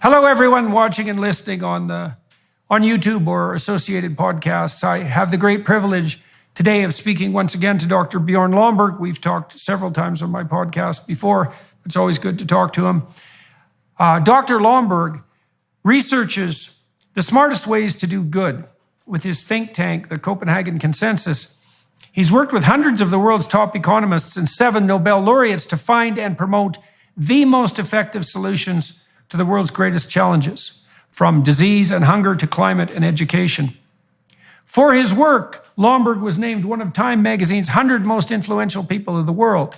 Hello, everyone watching and listening on YouTube or associated podcasts. I have the great privilege today of speaking once again to Dr. Bjorn Lomborg. We've talked several times on my podcast before. It's always good to talk to him. Dr. Lomborg researches the smartest ways to do good with his think tank, the Copenhagen Consensus. He's worked with hundreds of the world's top economists and 7 Nobel laureates to find and promote the most effective solutions to the world's greatest challenges, from disease and hunger to climate and education. For his work, Lomborg was named one of Time magazine's 100 most influential people of the world.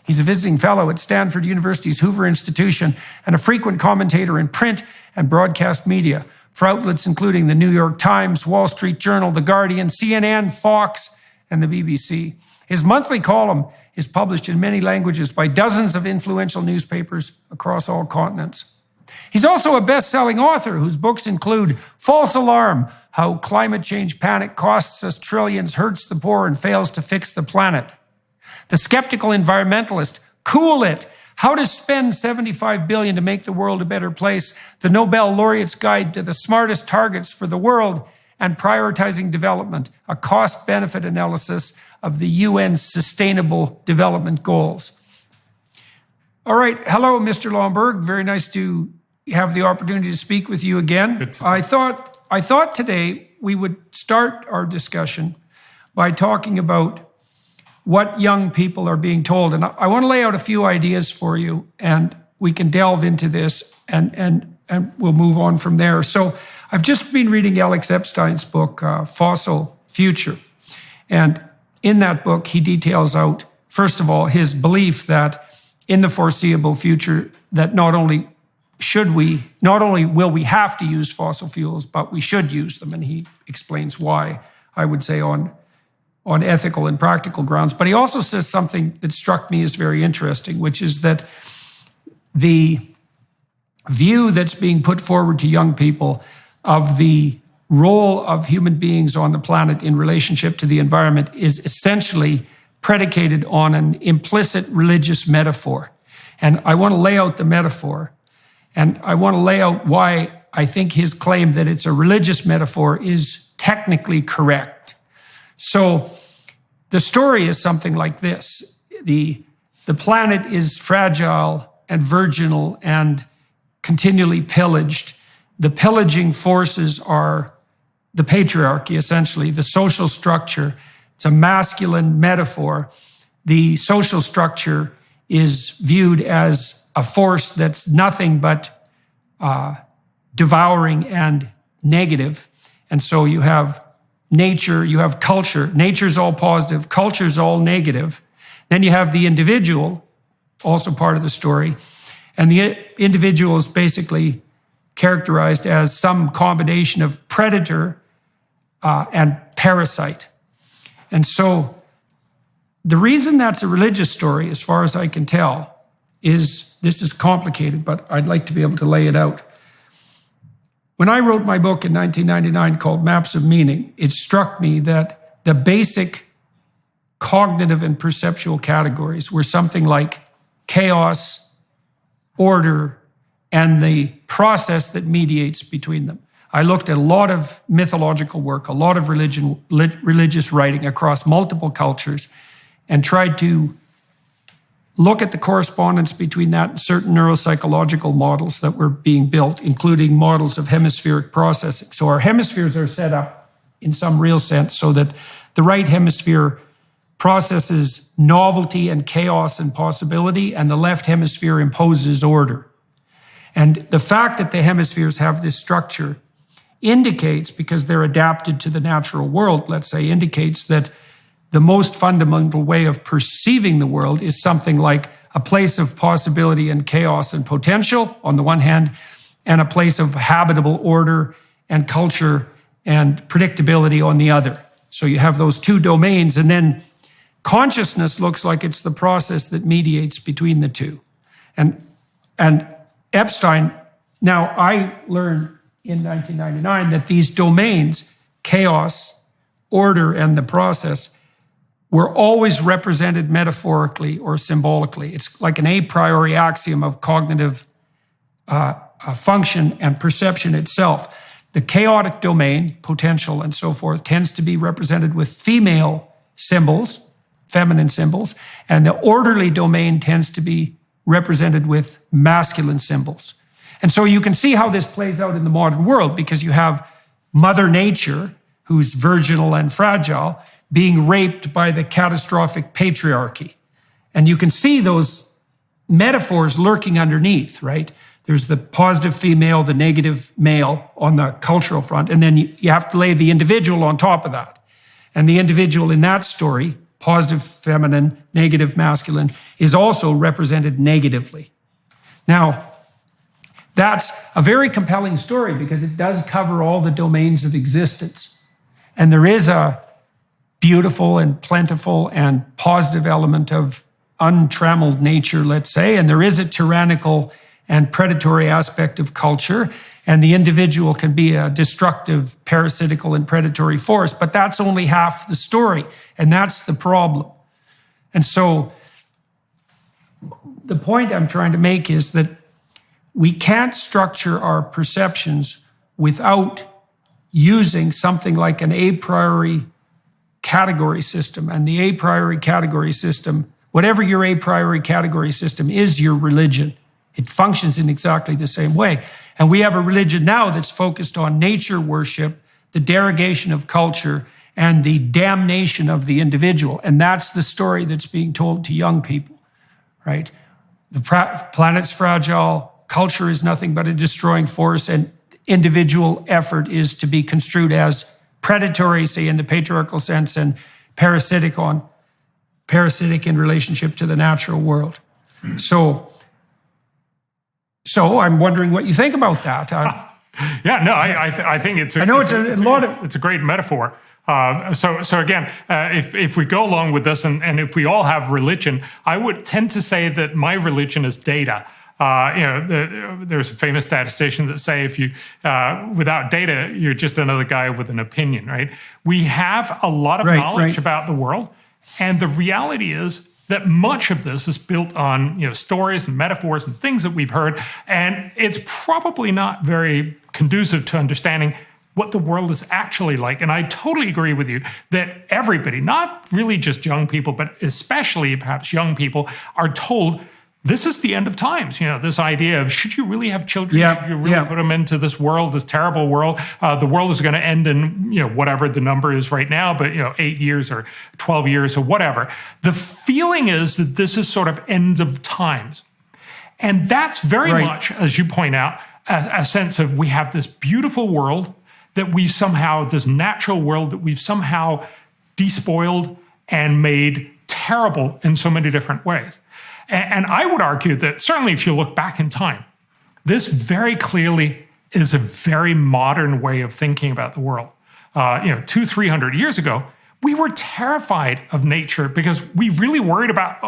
He's a visiting fellow at Stanford University's Hoover Institution and a frequent commentator in print and broadcast media for outlets including the New York Times, Wall Street Journal, The Guardian, CNN, Fox, and the BBC. His monthly column is published in many languages by dozens of influential newspapers across all continents. He's also a best-selling author whose books include False Alarm: How Climate Change Panic Costs Us Trillions, Hurts the Poor, and Fails to Fix the Planet. The Skeptical Environmentalist: Cool It! How to Spend $75 billion to Make the World a Better Place, the Nobel Laureate's Guide to the Smartest Targets for the World, and Prioritizing Development, a cost-benefit analysis of the UN's Sustainable Development Goals. All right. Hello, Mr. Lomborg. Very nice to have the opportunity to speak with you again. I thought today we would start our discussion by talking about what young people are being told. And I want to lay out a few ideas for you, and we can delve into this and we'll move on from there. So I've just been reading Alex Epstein's book, Fossil Future. And in that book, he details out, first of all, his belief that in the foreseeable future, that not only will we have to use fossil fuels, but we should use them. And he explains why, I would say, on ethical and practical grounds. But he also says something that struck me as very interesting, which is that the view that's being put forward to young people of the role of human beings on the planet in relationship to the environment is essentially predicated on an implicit religious metaphor. And I want to lay out the metaphor, and I want to lay out why I think his claim that it's a religious metaphor is technically correct. So the story is something like this. The planet is fragile and virginal and continually pillaged. The pillaging forces are the patriarchy, essentially, the social structure. It's a masculine metaphor. The social structure is viewed as a force that's nothing but devouring and negative. And so you have nature, you have culture. Nature's all positive, culture's all negative. Then you have the individual, also part of the story. And the individual is basically characterized as some combination of predator and parasite. And so the reason that's a religious story, as far as I can tell, is this is complicated, but I'd like to be able to lay it out. When I wrote my book in 1999 called Maps of Meaning, it struck me that the basic cognitive and perceptual categories were something like chaos, order, and the process that mediates between them. I looked at a lot of mythological work, a lot of religious writing across multiple cultures, and tried to look at the correspondence between that and certain neuropsychological models that were being built, including models of hemispheric processing. So our hemispheres are set up in some real sense so that the right hemisphere processes novelty and chaos and possibility, and the left hemisphere imposes order. And the fact that the hemispheres have this structure indicates, because they're adapted to the natural world, let's say, indicates that the most fundamental way of perceiving the world is something like a place of possibility and chaos and potential on the one hand, and a place of habitable order and culture and predictability on the other. So you have those two domains, and then consciousness looks like it's the process that mediates between the two. And Epstein, now I learned in 1999 that these domains, chaos, order, and the process, were always represented metaphorically or symbolically. It's like an a priori axiom of cognitive function and perception itself. The chaotic domain, potential and so forth, tends to be represented with female symbols, feminine symbols, and the orderly domain tends to be represented with masculine symbols. And so you can see how this plays out in the modern world, because you have Mother Nature, who's virginal and fragile, being raped by the catastrophic patriarchy. And you can see those metaphors lurking underneath, right? There's the positive female, the negative male on the cultural front, and then you have to lay the individual on top of that. And the individual in that story, positive feminine, negative masculine, is also represented negatively. Now, that's a very compelling story because it does cover all the domains of existence. And there is a beautiful and plentiful and positive element of untrammeled nature, let's say, and there is a tyrannical and predatory aspect of culture, and the individual can be a destructive, parasitical, and predatory force, but that's only half the story, and that's the problem. And so the point I'm trying to make is that we can't structure our perceptions without using something like an a priori category system. And the a priori category system, whatever your a priori category system is, your religion. It functions in exactly the same way. And we have a religion now that's focused on nature worship, the derogation of culture, and the damnation of the individual. And that's the story that's being told to young people, right? The planet's fragile, culture is nothing but a destroying force, and individual effort is to be construed as predatory, say in the patriarchal sense, and parasitic in relationship to the natural world. So I'm wondering what you think about that. I think it's a great metaphor. So again, if we go along with this, and if we all have religion, I would tend to say that my religion is data. There's a famous statistician that say if you, without data, you're just another guy with an opinion, right? We have a lot of knowledge about the world, and the reality is that much of this is built on stories and metaphors and things that we've heard, and it's probably not very conducive to understanding what the world is actually like. And I totally agree with you that everybody, not really just young people, but especially perhaps young people, are told this is the end of times. This idea of should you really have children? Should you really put them into this world, this terrible world? The world is going to end in whatever the number is right now, but 8 years or 12 years or whatever. The feeling is that this is sort of end of times, and that's very much, as you point out, a sense of we have this beautiful world that we somehow, this natural world that we've somehow despoiled and made terrible in so many different ways. And I would argue that certainly if you look back in time, this very clearly is a very modern way of thinking about the world. 200-300 years ago, we were terrified of nature because we really worried about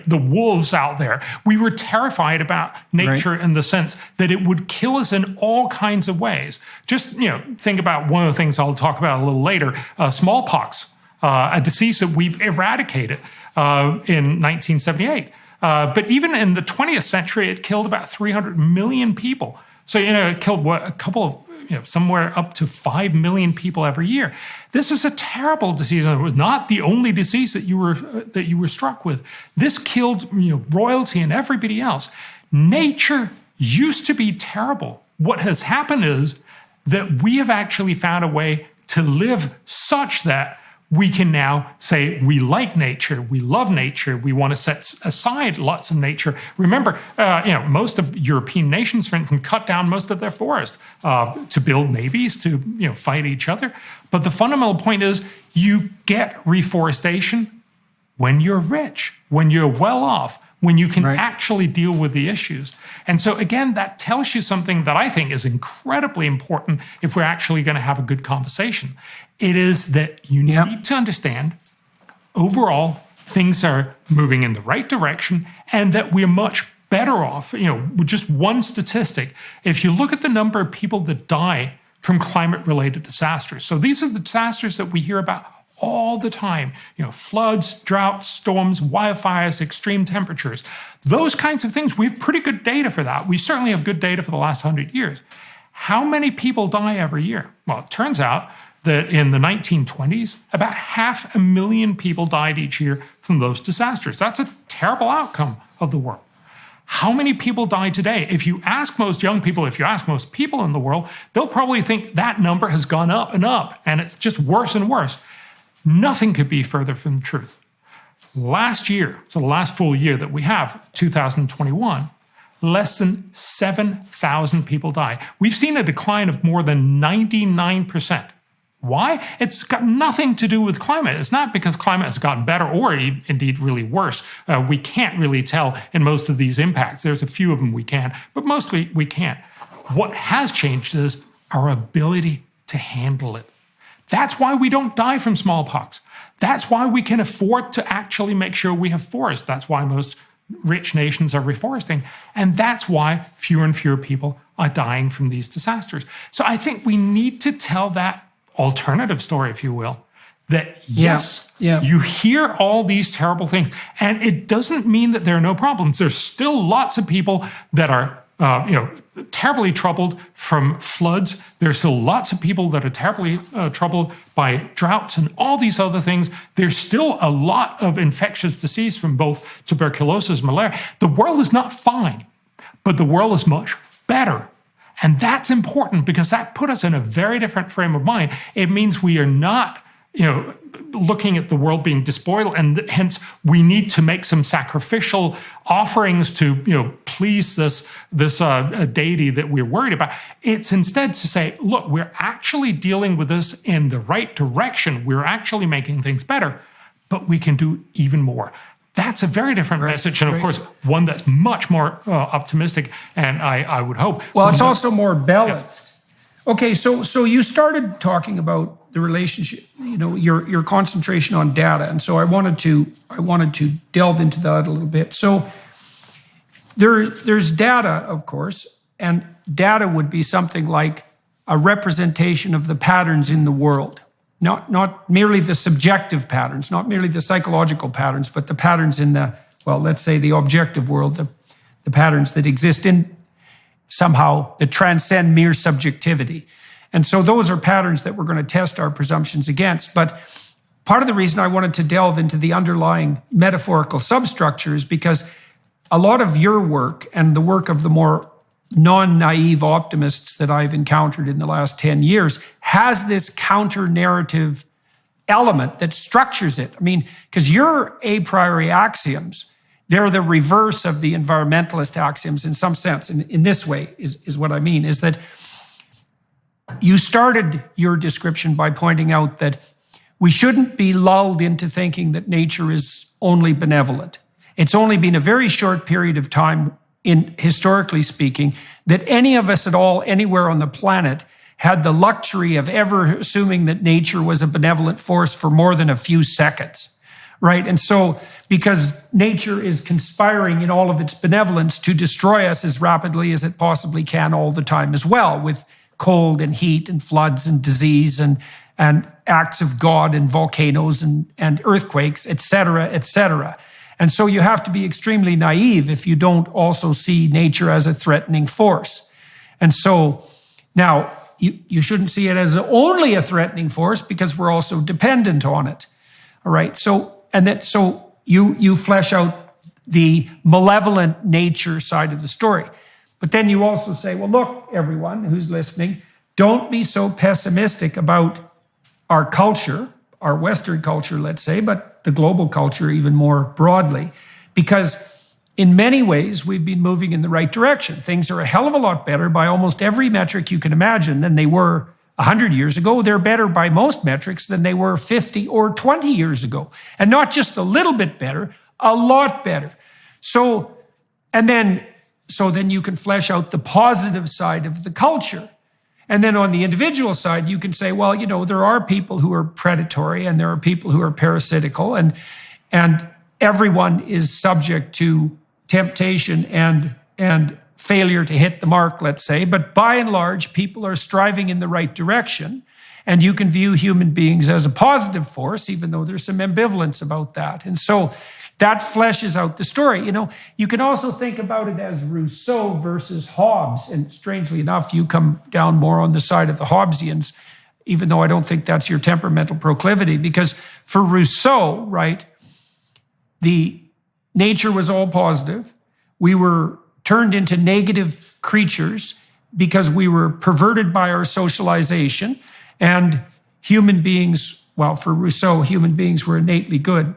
the wolves out there. We were terrified about nature in the sense that it would kill us in all kinds of ways. Just think about one of the things I'll talk about a little later, smallpox, a disease that we've eradicated in 1978. But even in the 20th century, it killed about 300 million people. So, it killed a couple of, somewhere up to 5 million people every year. This is a terrible disease, and it was not the only disease that you were struck with. This killed royalty and everybody else. Nature used to be terrible. What has happened is that we have actually found a way to live such that we can now say we like nature, we love nature, we want to set aside lots of nature. Remember, most of European nations, for instance, cut down most of their forest to build navies, to fight each other. But the fundamental point is you get reforestation when you're rich, when you're well off, when you can actually deal with the issues. And so again, that tells you something that I think is incredibly important if we're actually going to have a good conversation. It is that you need to understand overall things are moving in the right direction and that we're much better off, with just one statistic. If you look at the number of people that die from climate-related disasters, so these are the disasters that we hear about all the time. Floods, droughts, storms, wildfires, extreme temperatures. Those kinds of things, we have pretty good data for that. We certainly have good data for the last 100 years. How many people die every year? Well, it turns out that in the 1920s, about 500,000 people died each year from those disasters. That's a terrible outcome of the world. How many people die today? If you ask most young people, if you ask most people in the world, they'll probably think that number has gone up, and it's just worse and worse. Nothing could be further from the truth. Last year, so the last full year that we have, 2021, less than 7,000 people died. We've seen a decline of more than 99%. Why? It's got nothing to do with climate. It's not because climate has gotten better or indeed really worse. We can't really tell in most of these impacts. There's a few of them we can, but mostly we can't. What has changed is our ability to handle it. That's why we don't die from smallpox. That's why we can afford to actually make sure we have forests. That's why most rich nations are reforesting. And that's why fewer and fewer people are dying from these disasters. So I think we need to tell that alternative story, if you will, that yes, you hear all these terrible things, and it doesn't mean that there are no problems. There's still lots of people that are, terribly troubled from floods. There's still lots of people that are terribly troubled by droughts and all these other things. There's still a lot of infectious disease from both tuberculosis and malaria. The world is not fine, but the world is much better. And that's important because that put us in a very different frame of mind. It means we are not, looking at the world being despoiled, and hence we need to make some sacrificial offerings to, please this deity that we're worried about. It's instead to say, look, we're actually dealing with this in the right direction. We're actually making things better, but we can do even more. That's a very different message, and of course, one that's much more optimistic, and I would hope. Well, it's also more balanced. Yes. Okay, so you started talking about the relationship, your concentration on data, and so I wanted to delve into that a little bit. So there's data, of course, and data would be something like a representation of the patterns in the world. Not merely the subjective patterns, not merely the psychological patterns, but the patterns in let's say the objective world, the patterns that exist in somehow that transcend mere subjectivity. And so those are patterns that we're going to test our presumptions against. But part of the reason I wanted to delve into the underlying metaphorical substructure is because a lot of your work and the work of the more non-naive optimists that I've encountered in the last 10 years has this counter-narrative element that structures it. I mean, because your a priori axioms, they're the reverse of the environmentalist axioms in some sense. And in this way is what I mean, is that you started your description by pointing out that we shouldn't be lulled into thinking that nature is only benevolent. It's only been a very short period of time, historically speaking, that any of us at all, anywhere on the planet, had the luxury of ever assuming that nature was a benevolent force for more than a few seconds, right? And so, because nature is conspiring in all of its benevolence to destroy us as rapidly as it possibly can all the time as well, with cold and heat and floods and disease and acts of God and volcanoes and earthquakes, et cetera, et cetera. And so you have to be extremely naive if you don't also see nature as a threatening force. And so now you shouldn't see it as only a threatening force because we're also dependent on it. All right. So you flesh out the malevolent nature side of the story. But then you also say, well, look, everyone who's listening, don't be so pessimistic about our culture, our Western culture, let's say, but the global culture even more broadly, because in many ways, we've been moving in the right direction. Things are a hell of a lot better by almost every metric you can imagine than they were 100 years ago. They're better by most metrics than they were 50 or 20 years ago. And not just a little bit better, a lot better. So then you can flesh out the positive side of the culture. And then on the individual side, you can say, well, there are people who are predatory and there are people who are parasitical, and everyone is subject to temptation and failure to hit the mark, let's say. But by and large, people are striving in the right direction. And you can view human beings as a positive force, even though there's some ambivalence about that. And so that fleshes out the story. You can also think about it as Rousseau versus Hobbes. And strangely enough, you come down more on the side of the Hobbesians, even though I don't think that's your temperamental proclivity. Because for Rousseau, right, the nature was all positive. We were turned into negative creatures because we were perverted by our socialization. And human beings, well, for Rousseau, human beings were innately good,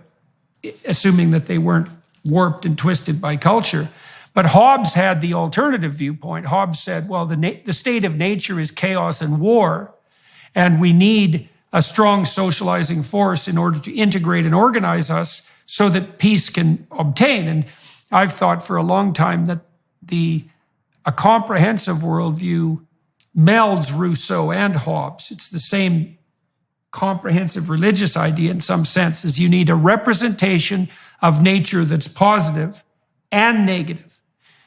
assuming that they weren't warped and twisted by culture. But Hobbes had the alternative viewpoint. Hobbes said, well, the state of nature is chaos and war, and we need a strong socializing force in order to integrate and organize us so that peace can obtain. And I've thought for a long time that a comprehensive worldview melds Rousseau and Hobbes. It's the same comprehensive religious idea in some sense, is you need a representation of nature that's positive and negative.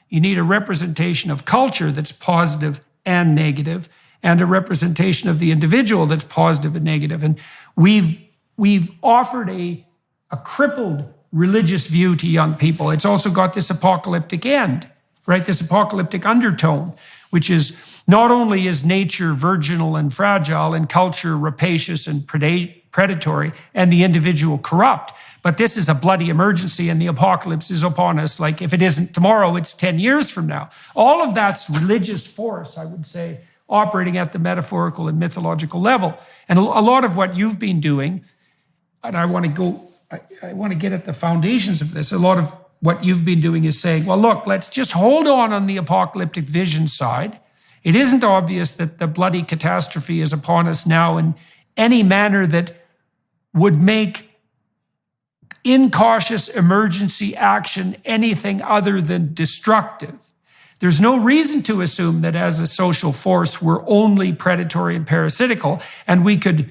You need a representation of culture that's positive and negative, and a representation of the individual that's positive and negative. And we've offered a crippled religious view to young people. It's also got this apocalyptic end, right? This apocalyptic undertone, which is not only is nature virginal and fragile and culture rapacious and predatory and the individual corrupt, but this is a bloody emergency and the apocalypse is upon us. Like if it isn't tomorrow, it's 10 years from now. All of that's religious force, I would say, operating at the metaphorical and mythological level. And a lot of what you've been doing, and I want to get at the foundations of this, a lot of what you've been doing is saying, well, look, let's just hold on the apocalyptic vision side. It isn't obvious that the bloody catastrophe is upon us now in any manner that would make incautious emergency action anything other than destructive. There's no reason to assume that as a social force, we're only predatory and parasitical, and we could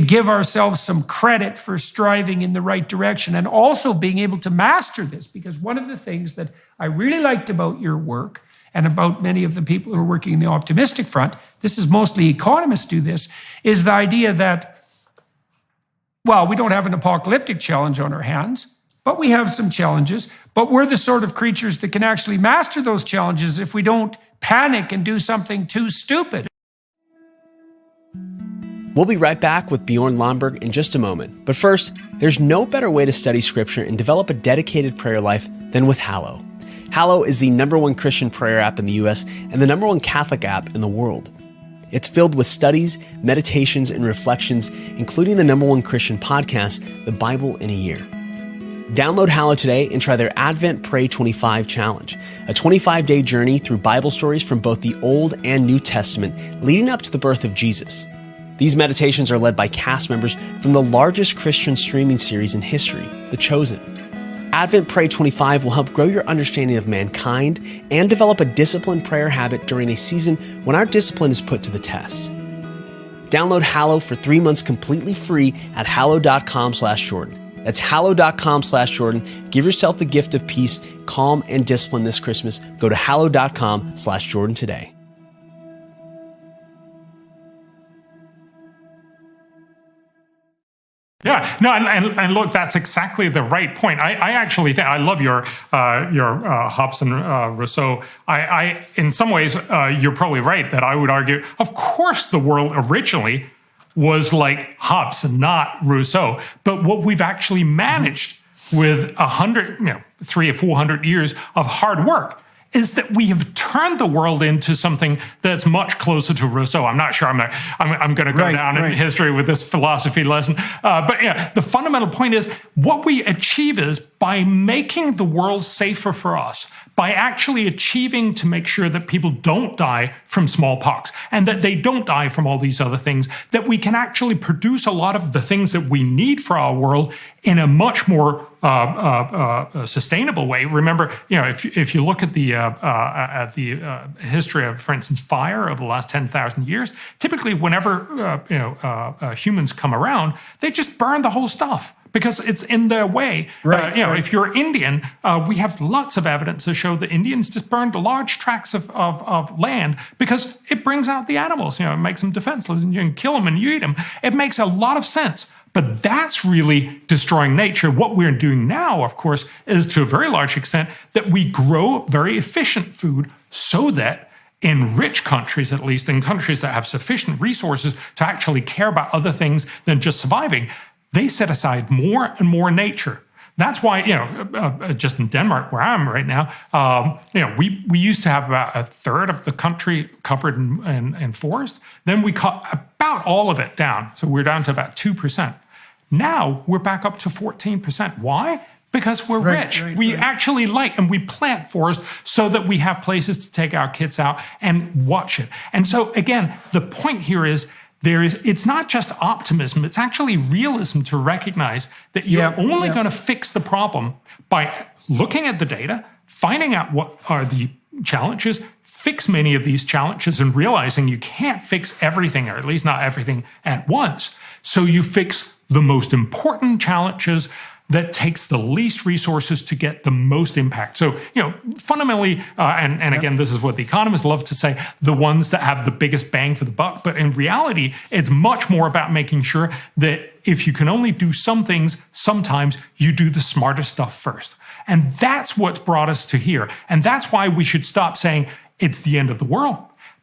give ourselves some credit for striving in the right direction and also being able to master this. Because one of the things that I really liked about your work and about many of the people who are working in the optimistic front, this is mostly economists do this, is the idea that, well, we don't have an apocalyptic challenge on our hands, but we have some challenges, but we're the sort of creatures that can actually master those challenges if we don't panic and do something too stupid. We'll be right back with Bjorn Lomborg in just a moment. But first, there's no better way to study Scripture and develop a dedicated prayer life than with Hallow. Hallow is the #1 Christian prayer app in the US and the #1 Catholic app in the world. It's filled with studies, meditations, and reflections, including the #1 Christian podcast, The Bible in a Year. Download Hallow today and try their Advent Pray 25 challenge, a 25-day journey through Bible stories from both the Old and New Testament leading up to the birth of Jesus. These meditations are led by cast members from the largest Christian streaming series in history, The Chosen. Advent Pray 25 will help grow your understanding of mankind and develop a disciplined prayer habit during a season when our discipline is put to the test. Download Hallow for 3 months completely free at hallow.com/Jordan. That's hallow.com/Jordan. Give yourself the gift of peace, calm, and discipline this Christmas. Go to hallow.com/Jordan today. Yeah, no, and look, that's exactly the right point. I actually think I love your Hobbes and Rousseau. I in some ways you're probably right that I would argue, of course, the world originally was like Hobbes and not Rousseau. But what we've actually managed with 300 or 400 years of hard work is that we have turned the world into something that's much closer to Rousseau. I'm not sure I'm going to go down in history with this philosophy lesson. But yeah, the fundamental point is what we achieve is by making the world safer for us, by actually achieving to make sure that people don't die from smallpox and that they don't die from all these other things, that we can actually produce a lot of the things that we need for our world in a much more sustainable way. Remember, if you look at the history of, for instance, fire over the last 10,000 years, typically whenever humans come around, they just burn the whole stuff because it's in their way. Right, If you're Indian, we have lots of evidence to show that Indians just burned large tracts of land because it brings out the animals. It makes them defenseless, and you can kill them and you eat them. It makes a lot of sense. But that's really destroying nature. What we're doing now, of course, is to a very large extent that we grow very efficient food so that in rich countries, at least in countries that have sufficient resources to actually care about other things than just surviving, they set aside more and more nature. That's why, just in Denmark, where I am right now, we used to have about a third of the country covered in forest. Then we cut about all of it down. So we're down to about 2%. Now we're back up to 14%. Why? Because we're rich. We actually and we plant forest so that we have places to take our kids out and watch it. And so again, the point here is, it's not just optimism, it's actually realism to recognize that you're only going to fix the problem by looking at the data, finding out what are the challenges, fix many of these challenges, and realizing you can't fix everything, or at least not everything at once. So you fix the most important challenges that takes the least resources to get the most impact. So, fundamentally, and again, this is what the economists love to say, the ones that have the biggest bang for the buck. But in reality, it's much more about making sure that if you can only do some things, sometimes you do the smartest stuff first. And that's what's brought us to here. And that's why we should stop saying it's the end of the world,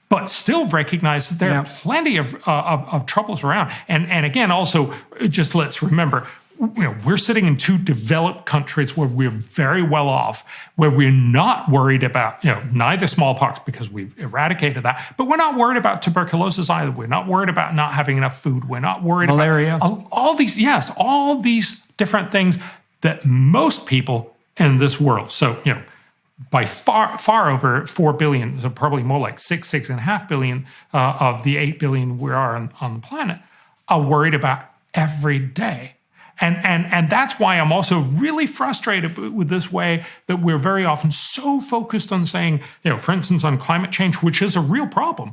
but still recognize that there are plenty of troubles around. And again, also, just let's remember, we're sitting in two developed countries where we're very well off, where we're not worried about, neither smallpox because we've eradicated that, but we're not worried about tuberculosis either. We're not worried about not having enough food. We're not worried malaria. About all these different things that most people in this world, so, by far over 4 billion, so probably more like 6.5 billion of the 8 billion we are on the planet, are worried about every day. And that's why I'm also really frustrated with this way that we're very often so focused on saying, for instance, on climate change, which is a real problem.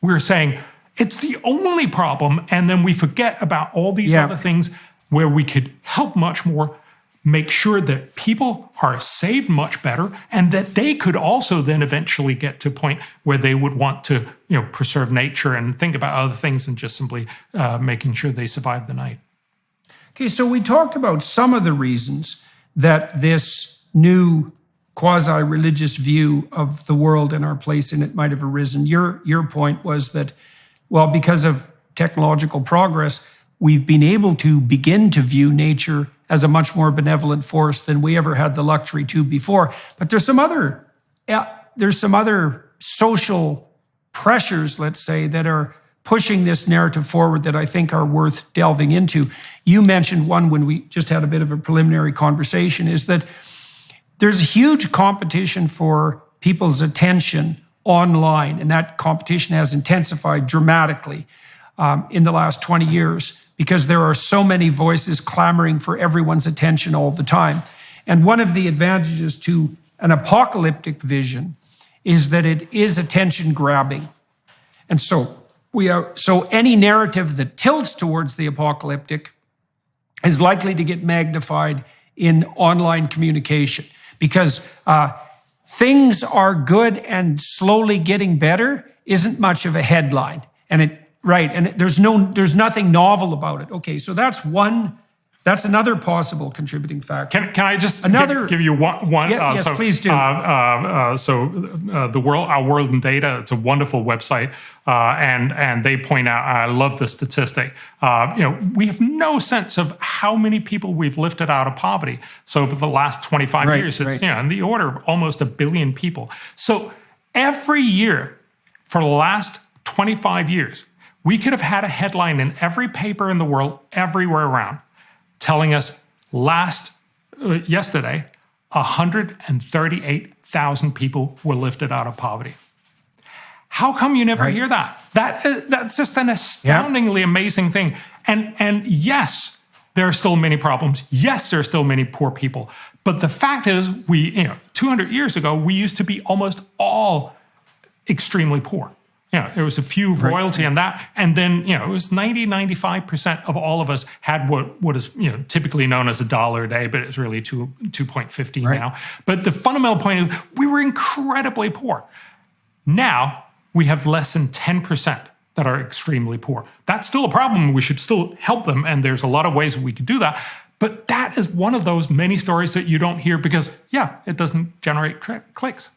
We're saying it's the only problem, and then we forget about all these other things where we could help much more, make sure that people are saved much better, and that they could also then eventually get to a point where they would want to, preserve nature and think about other things than just simply making sure they survive the night. Okay, so we talked about some of the reasons that this new quasi-religious view of the world and our place in it might have arisen. Your point was that, well, because of technological progress, we've been able to begin to view nature as a much more benevolent force than we ever had the luxury to before. But there's some other social pressures, let's say, that are pushing this narrative forward that I think are worth delving into. You mentioned one when we just had a bit of a preliminary conversation, is that there's a huge competition for people's attention online, and that competition has intensified dramatically in the last 20 years because there are so many voices clamoring for everyone's attention all the time. And one of the advantages to an apocalyptic vision is that it is attention grabbing. And so any narrative that tilts towards the apocalyptic is likely to get magnified in online communication because things are good and slowly getting better isn't much of a headline. And there's nothing novel about it. Okay, so that's another possible contributing factor. Can I just give you one? Yes, please do. Our World in Data, it's a wonderful website, and they point out, I love the statistic. We have no sense of how many people we've lifted out of poverty. So over the last 25 years, it's in the order of almost 1 billion people. So every year for the last 25 years, we could have had a headline in every paper in the world, everywhere around, telling us yesterday, 138,000 people were lifted out of poverty. How come you never hear that? That's just an astoundingly amazing thing. And yes, there are still many problems. Yes, there are still many poor people. But the fact is, 200 years ago, we used to be almost all extremely poor. It was a few royalty and that. And then, it was 95% of all of us had what is, typically known as $1 a day, but it's really 2.50 now. But the fundamental point is we were incredibly poor. Now we have less than 10% that are extremely poor. That's still a problem. We should still help them. And there's a lot of ways we could do that. But that is one of those many stories that you don't hear because, it doesn't generate clicks.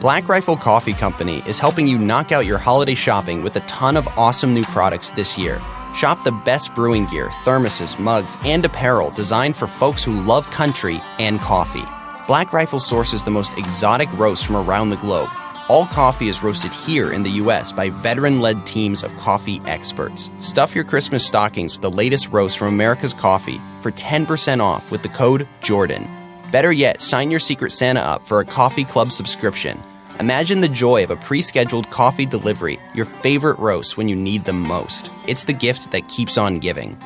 Black Rifle Coffee Company is helping you knock out your holiday shopping with a ton of awesome new products this year. Shop the best brewing gear, thermoses, mugs, and apparel designed for folks who love country and coffee. Black Rifle sources the most exotic roasts from around the globe. All coffee is roasted here in the U.S. by veteran-led teams of coffee experts. Stuff your Christmas stockings with the latest roast from America's coffee for 10% off with the code JORDAN. Better yet, sign your Secret Santa up for a coffee club subscription. Imagine the joy of a pre-scheduled coffee delivery, your favorite roast when you need them most. It's the gift that keeps on giving.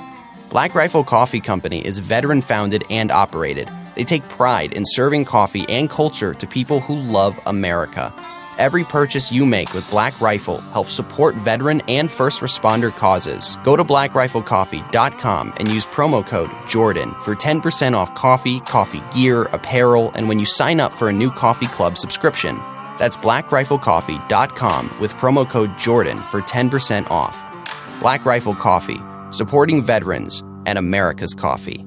Black Rifle Coffee Company is veteran-founded and operated. They take pride in serving coffee and culture to people who love America. Every purchase you make with Black Rifle helps support veteran and first responder causes. Go to blackriflecoffee.com and use promo code JORDAN for 10% off coffee, coffee gear, apparel, and when you sign up for a new coffee club subscription. That's blackriflecoffee.com with promo code JORDAN for 10% off. Black Rifle Coffee, supporting veterans and America's coffee.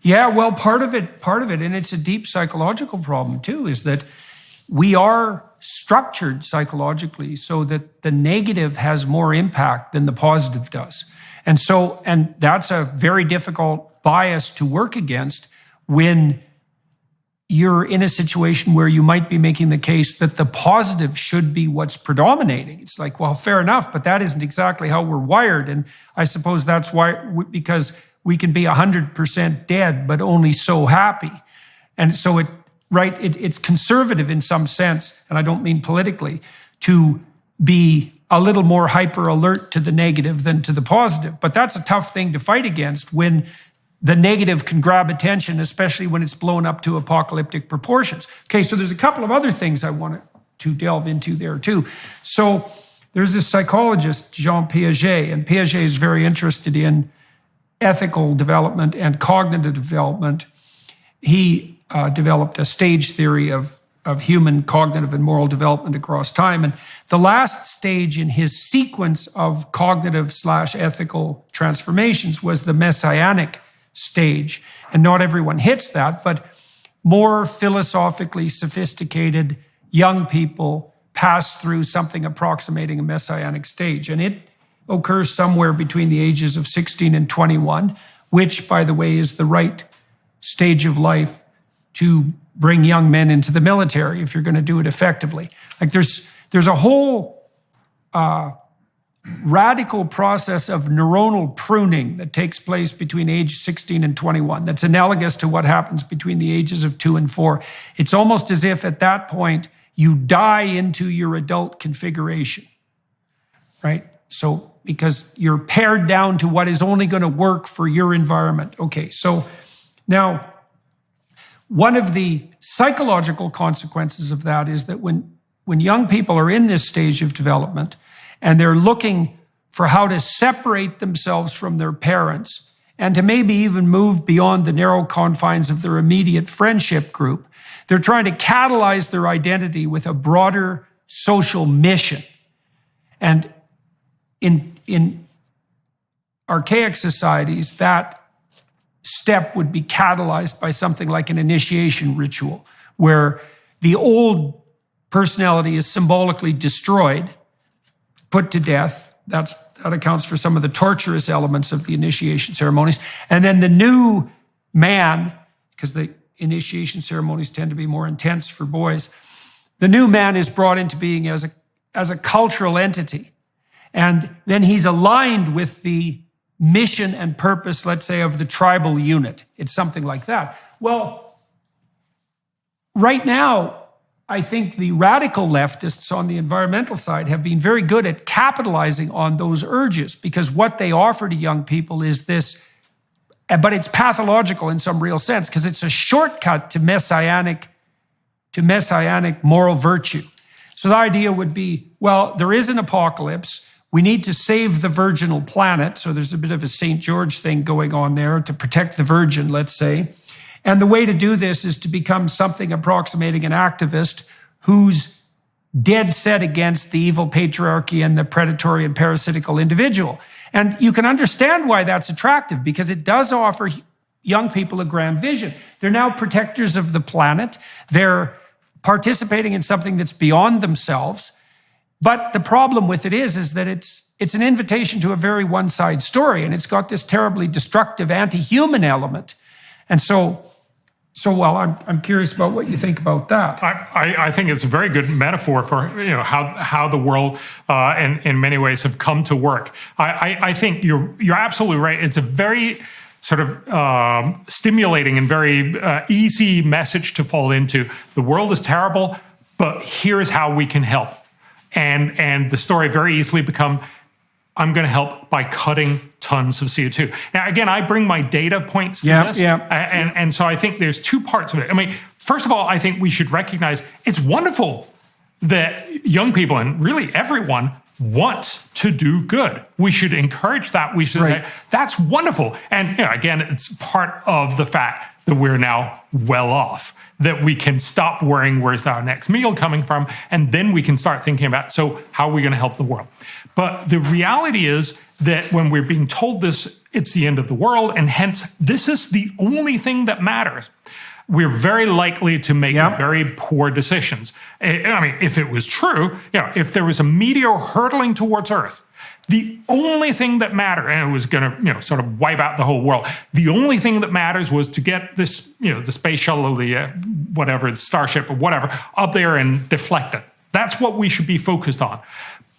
Yeah, well, part of it, and it's a deep psychological problem too, is that we are structured psychologically so that the negative has more impact than the positive does. And that's a very difficult bias to work against when you're in a situation where you might be making the case that the positive should be what's predominating. It's like, well, fair enough, but that isn't exactly how we're wired. And I suppose that's why, because we can be 100% dead, but only so happy. And so it's conservative in some sense, and I don't mean politically, to be a little more hyper alert to the negative than to the positive. But that's a tough thing to fight against when the negative can grab attention, especially when it's blown up to apocalyptic proportions. Okay, so there's a couple of other things I wanted to delve into there too. So there's this psychologist, Jean Piaget, and Piaget is very interested in ethical development and cognitive development. He developed a stage theory of human cognitive and moral development across time. And the last stage in his sequence of cognitive/ethical transformations was the messianic stage. And not everyone hits that, but more philosophically sophisticated young people pass through something approximating a messianic stage. And it occurs somewhere between the ages of 16 and 21, which, by the way, is the right stage of life to bring young men into the military if you're going to do it effectively. Like there's a whole radical process of neuronal pruning that takes place between age 16 and 21 that's analogous to what happens between the ages of 2 and 4. It's almost as if at that point you die into your adult configuration, right? So because you're pared down to what is only going to work for your environment. Okay, so now one of the psychological consequences of that is that when young people are in this stage of development and they're looking for how to separate themselves from their parents and to maybe even move beyond the narrow confines of their immediate friendship group, they're trying to catalyze their identity with a broader social mission. And in archaic societies, that step would be catalyzed by something like an initiation ritual, where the old personality is symbolically destroyed, put to death. That accounts for some of the torturous elements of the initiation ceremonies. And then the new man, because the initiation ceremonies tend to be more intense for boys, the new man is brought into being as a cultural entity. And then he's aligned with the mission and purpose, let's say, of the tribal unit. It's something like that. Well, right now, I think the radical leftists on the environmental side have been very good at capitalizing on those urges, because what they offer to young people is this, but it's pathological in some real sense, because it's a shortcut to to messianic moral virtue. So the idea would be, well, there is an apocalypse. We need to save the virginal planet. So there's a bit of a St. George thing going on there to protect the virgin, let's say. And the way to do this is to become something approximating an activist who's dead set against the evil patriarchy and the predatory and parasitical individual. And you can understand why that's attractive, because it does offer young people a grand vision. They're now protectors of the planet. They're participating in something that's beyond themselves. But the problem with it is that it's an invitation to a very one-side story, and it's got this terribly destructive anti-human element. And so well, I'm curious about what you think about that. I think it's a very good metaphor for how the world in many ways have come to work. I think you're absolutely right. It's a very sort of stimulating and very easy message to fall into. The world is terrible, but here's how we can help. And the story very easily become, I'm going to help by cutting tons of CO2. Now, again, I bring my data points to this. And so I think there's two parts of it. I mean, first of all, I think we should recognize it's wonderful that young people and really everyone wants to do good. We should encourage that. We should. That's wonderful. And again, it's part of the fact that we're now well off, that we can stop worrying where's our next meal coming from, and then we can start thinking about, so how are we going to help the world? But the reality is that when we're being told this, it's the end of the world, and hence this is the only thing that matters, we're very likely to make very poor decisions. I mean, if it was true, if there was a meteor hurtling towards Earth, the only thing that mattered, and it was going to, sort of wipe out the whole world. The only thing that matters was to get this, the space shuttle, or the Starship or whatever, up there and deflect it. That's what we should be focused on.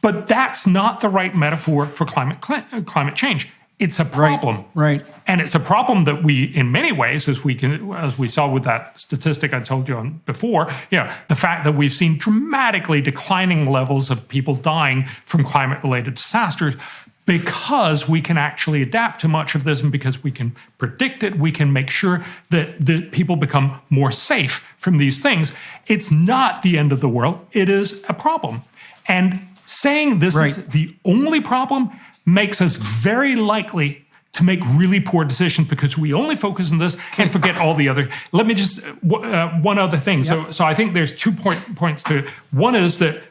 But that's not the right metaphor for climate change. It's a problem, right? And it's a problem that we, in many ways, as we saw with that statistic I told you on before, the fact that we've seen dramatically declining levels of people dying from climate-related disasters, because we can actually adapt to much of this, and because we can predict it, we can make sure that the people become more safe from these things. It's not the end of the world. It is a problem, and saying this is the only problem makes us very likely to make really poor decisions, because we only focus on this and forget all the other. Let me just, one other thing. So I think there's 2 points to it. One is that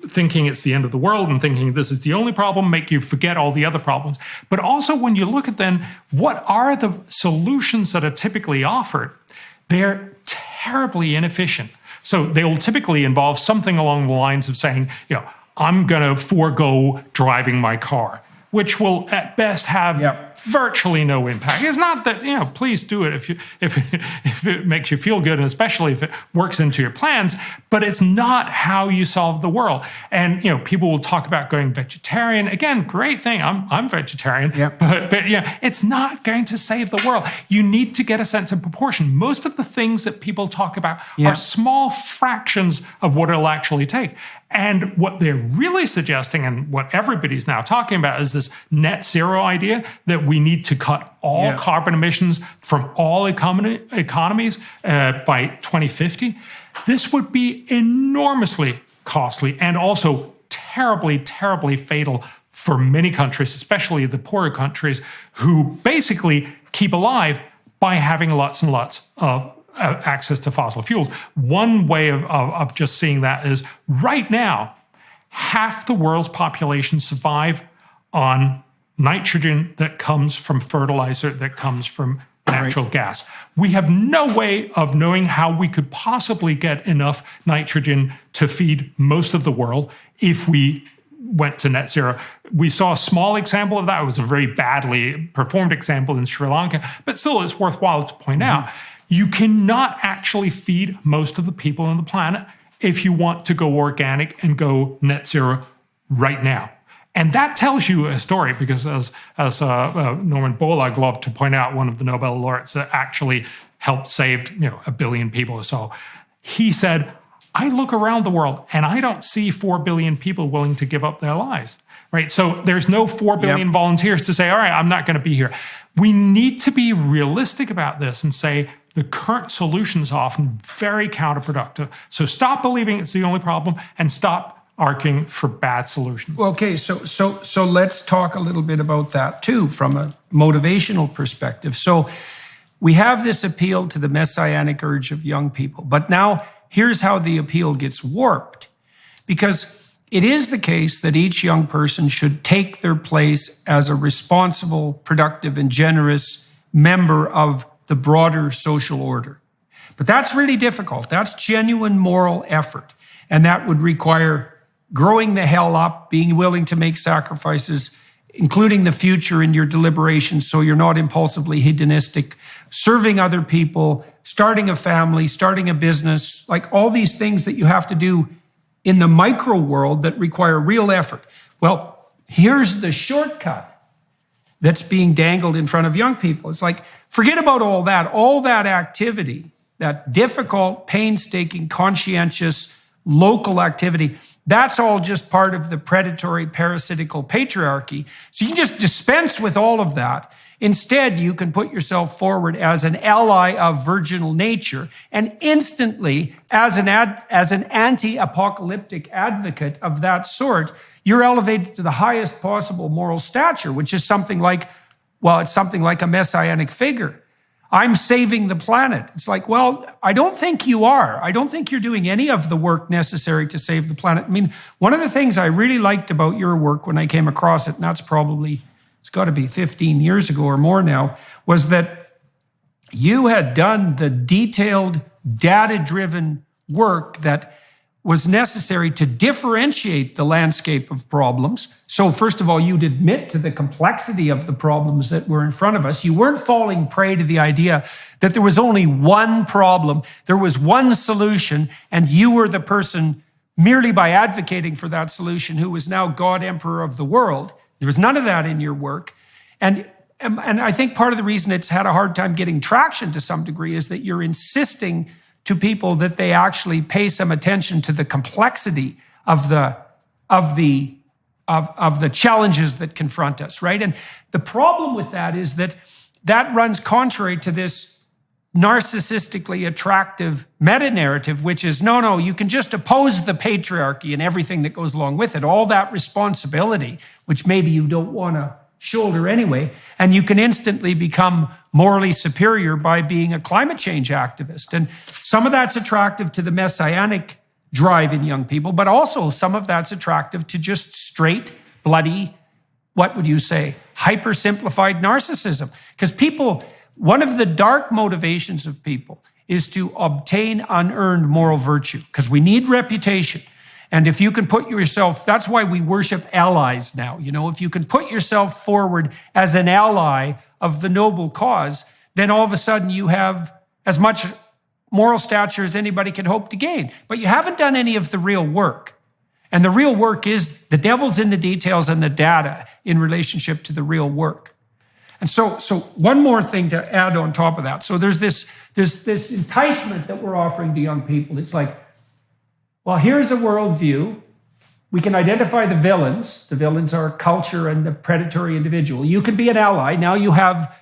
thinking it's the end of the world and thinking this is the only problem make you forget all the other problems. But also when you look at then, what are the solutions that are typically offered? They're terribly inefficient. So they will typically involve something along the lines of saying, I'm going to forego driving my car, which will at best have virtually no impact. It's not that, please do it if it makes you feel good, and especially if it works into your plans, but it's not how you solve the world. And, people will talk about going vegetarian. Again, great thing. I'm vegetarian, but it's not going to save the world. You need to get a sense of proportion. Most of the things that people talk about are small fractions of what it'll actually take. And what they're really suggesting, and what everybody's now talking about, is this net zero idea that we need to cut all carbon emissions from all economies by 2050. This would be enormously costly and also terribly, terribly fatal for many countries, especially the poorer countries, who basically keep alive by having lots and lots of access to fossil fuels. One way of just seeing that is right now, half the world's population survive on nitrogen that comes from fertilizer, that comes from natural gas. We have no way of knowing how we could possibly get enough nitrogen to feed most of the world if we went to net zero. We saw a small example of that. It was a very badly performed example in Sri Lanka, but still it's worthwhile to point out. You cannot actually feed most of the people on the planet if you want to go organic and go net zero right now. And that tells you a story, because as Norman Borlaug loved to point out, one of the Nobel laureates that actually helped save 1 billion people or so, he said, I look around the world and I don't see 4 billion people willing to give up their lives, right? So there's no 4 billion volunteers to say, all right, I'm not going to be here. We need to be realistic about this and say the current solutions are often very counterproductive. So stop believing it's the only problem and stop arguing for bad solutions. Well, okay, so let's talk a little bit about that too from a motivational perspective. So we have this appeal to the messianic urge of young people, but now here's how the appeal gets warped. Because it is the case that each young person should take their place as a responsible, productive, and generous member of the broader social order. But that's really difficult. That's genuine moral effort. And that would require growing the hell up, being willing to make sacrifices, including the future in your deliberations so you're not impulsively hedonistic, serving other people, starting a family, starting a business, like all these things that you have to do in the micro world that require real effort. Well, here's the shortcut that's being dangled in front of young people. It's like, forget about all that activity, that difficult, painstaking, conscientious, local activity. That's all just part of the predatory, parasitical patriarchy. So you can just dispense with all of that. Instead, you can put yourself forward as an ally of virginal nature and instantly, as an anti-apocalyptic advocate of that sort, you're elevated to the highest possible moral stature, which is something like, well, it's something like a messianic figure. I'm saving the planet. It's like, well, I don't think you are. I don't think you're doing any of the work necessary to save the planet. I mean, one of the things I really liked about your work when I came across it, and that's probably, it's got to be 15 years ago or more now, was that you had done the detailed, data-driven work that was necessary to differentiate the landscape of problems. So first of all, you'd admit to the complexity of the problems that were in front of us. You weren't falling prey to the idea that there was only one problem, there was one solution, and you were the person merely by advocating for that solution who was now God, Emperor of the world. There was none of that in your work. And I think part of the reason it's had a hard time getting traction to some degree is that you're insisting to people that they actually pay some attention to the complexity of the challenges that confront us, right? And the problem with that is that runs contrary to this narcissistically attractive meta-narrative, which is, no, you can just oppose the patriarchy and everything that goes along with it, all that responsibility, which maybe you don't want to shoulder anyway, and you can instantly become morally superior by being a climate change activist. And some of that's attractive to the messianic drive in young people, but also some of that's attractive to just straight, bloody, what would you say, hyper-simplified narcissism. Because people, one of the dark motivations of people is to obtain unearned moral virtue, because we need reputation. And if you can put yourself, that's why we worship allies now. You know, if you can put yourself forward as an ally of the noble cause, then all of a sudden you have as much moral stature as anybody can hope to gain. But you haven't done any of the real work. And the real work is the devil's in the details and the data in relationship to the real work. And so one more thing to add on top of that. So there's this enticement that we're offering to young people. It's like, well, here's a worldview. We can identify the villains. The villains are culture and the predatory individual. You can be an ally. Now you have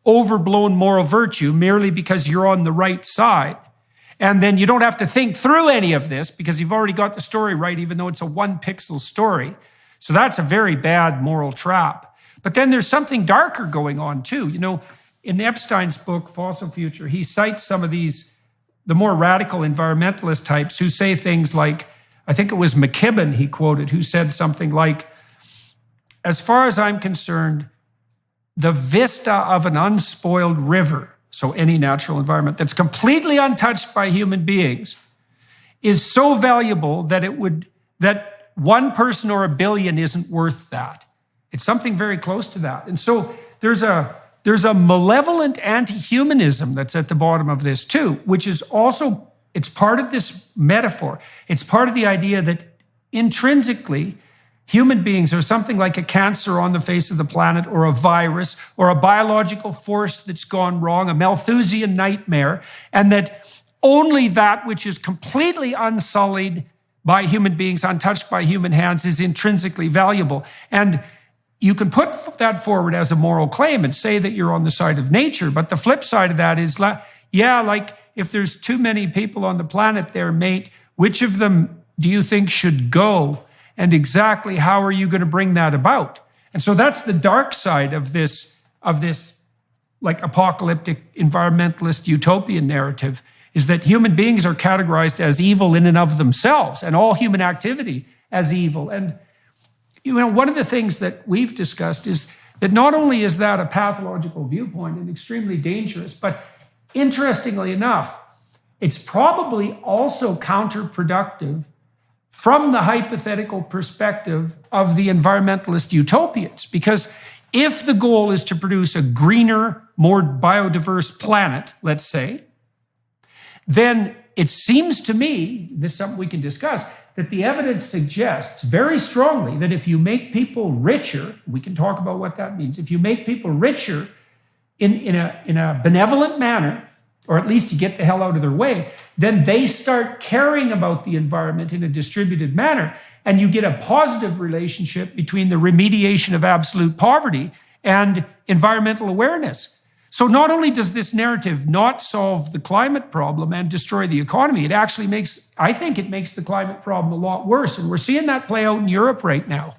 overblown moral virtue merely because you're on the right side. And then you don't have to think through any of this because you've already got the story right, even though it's a one-pixel story. So that's a very bad moral trap. But then there's something darker going on too. You know, in Epstein's book, Fossil Future, he cites some of the more radical environmentalist types who say things like, I think it was McKibben he quoted, who said something like, as far as I'm concerned, the vista of an unspoiled river, so any natural environment that's completely untouched by human beings, is so valuable that one person or a billion isn't worth that. It's something very close to that. And so there's a malevolent anti-humanism that's at the bottom of this too, which is also, it's part of this metaphor. It's part of the idea that intrinsically, human beings are something like a cancer on the face of the planet or a virus or a biological force that's gone wrong, a Malthusian nightmare, and that only that which is completely unsullied by human beings, untouched by human hands, is intrinsically valuable. And you can put that forward as a moral claim and say that you're on the side of nature. But the flip side of that is, like if there's too many people on the planet there, mate, which of them do you think should go? And exactly how are you going to bring that about? And so that's the dark side of this like apocalyptic environmentalist utopian narrative, is that human beings are categorized as evil in and of themselves, and all human activity as evil. And one of the things that we've discussed is that not only is that a pathological viewpoint and extremely dangerous, but interestingly enough, it's probably also counterproductive from the hypothetical perspective of the environmentalist utopians. Because if the goal is to produce a greener, more biodiverse planet, let's say, then it seems to me, this is something we can discuss, that the evidence suggests very strongly that if you make people richer, we can talk about what that means, if you make people richer in a benevolent manner, or at least you get the hell out of their way, then they start caring about the environment in a distributed manner, and you get a positive relationship between the remediation of absolute poverty and environmental awareness. So not only does this narrative not solve the climate problem and destroy the economy, it actually makes the climate problem a lot worse. And we're seeing that play out in Europe right now.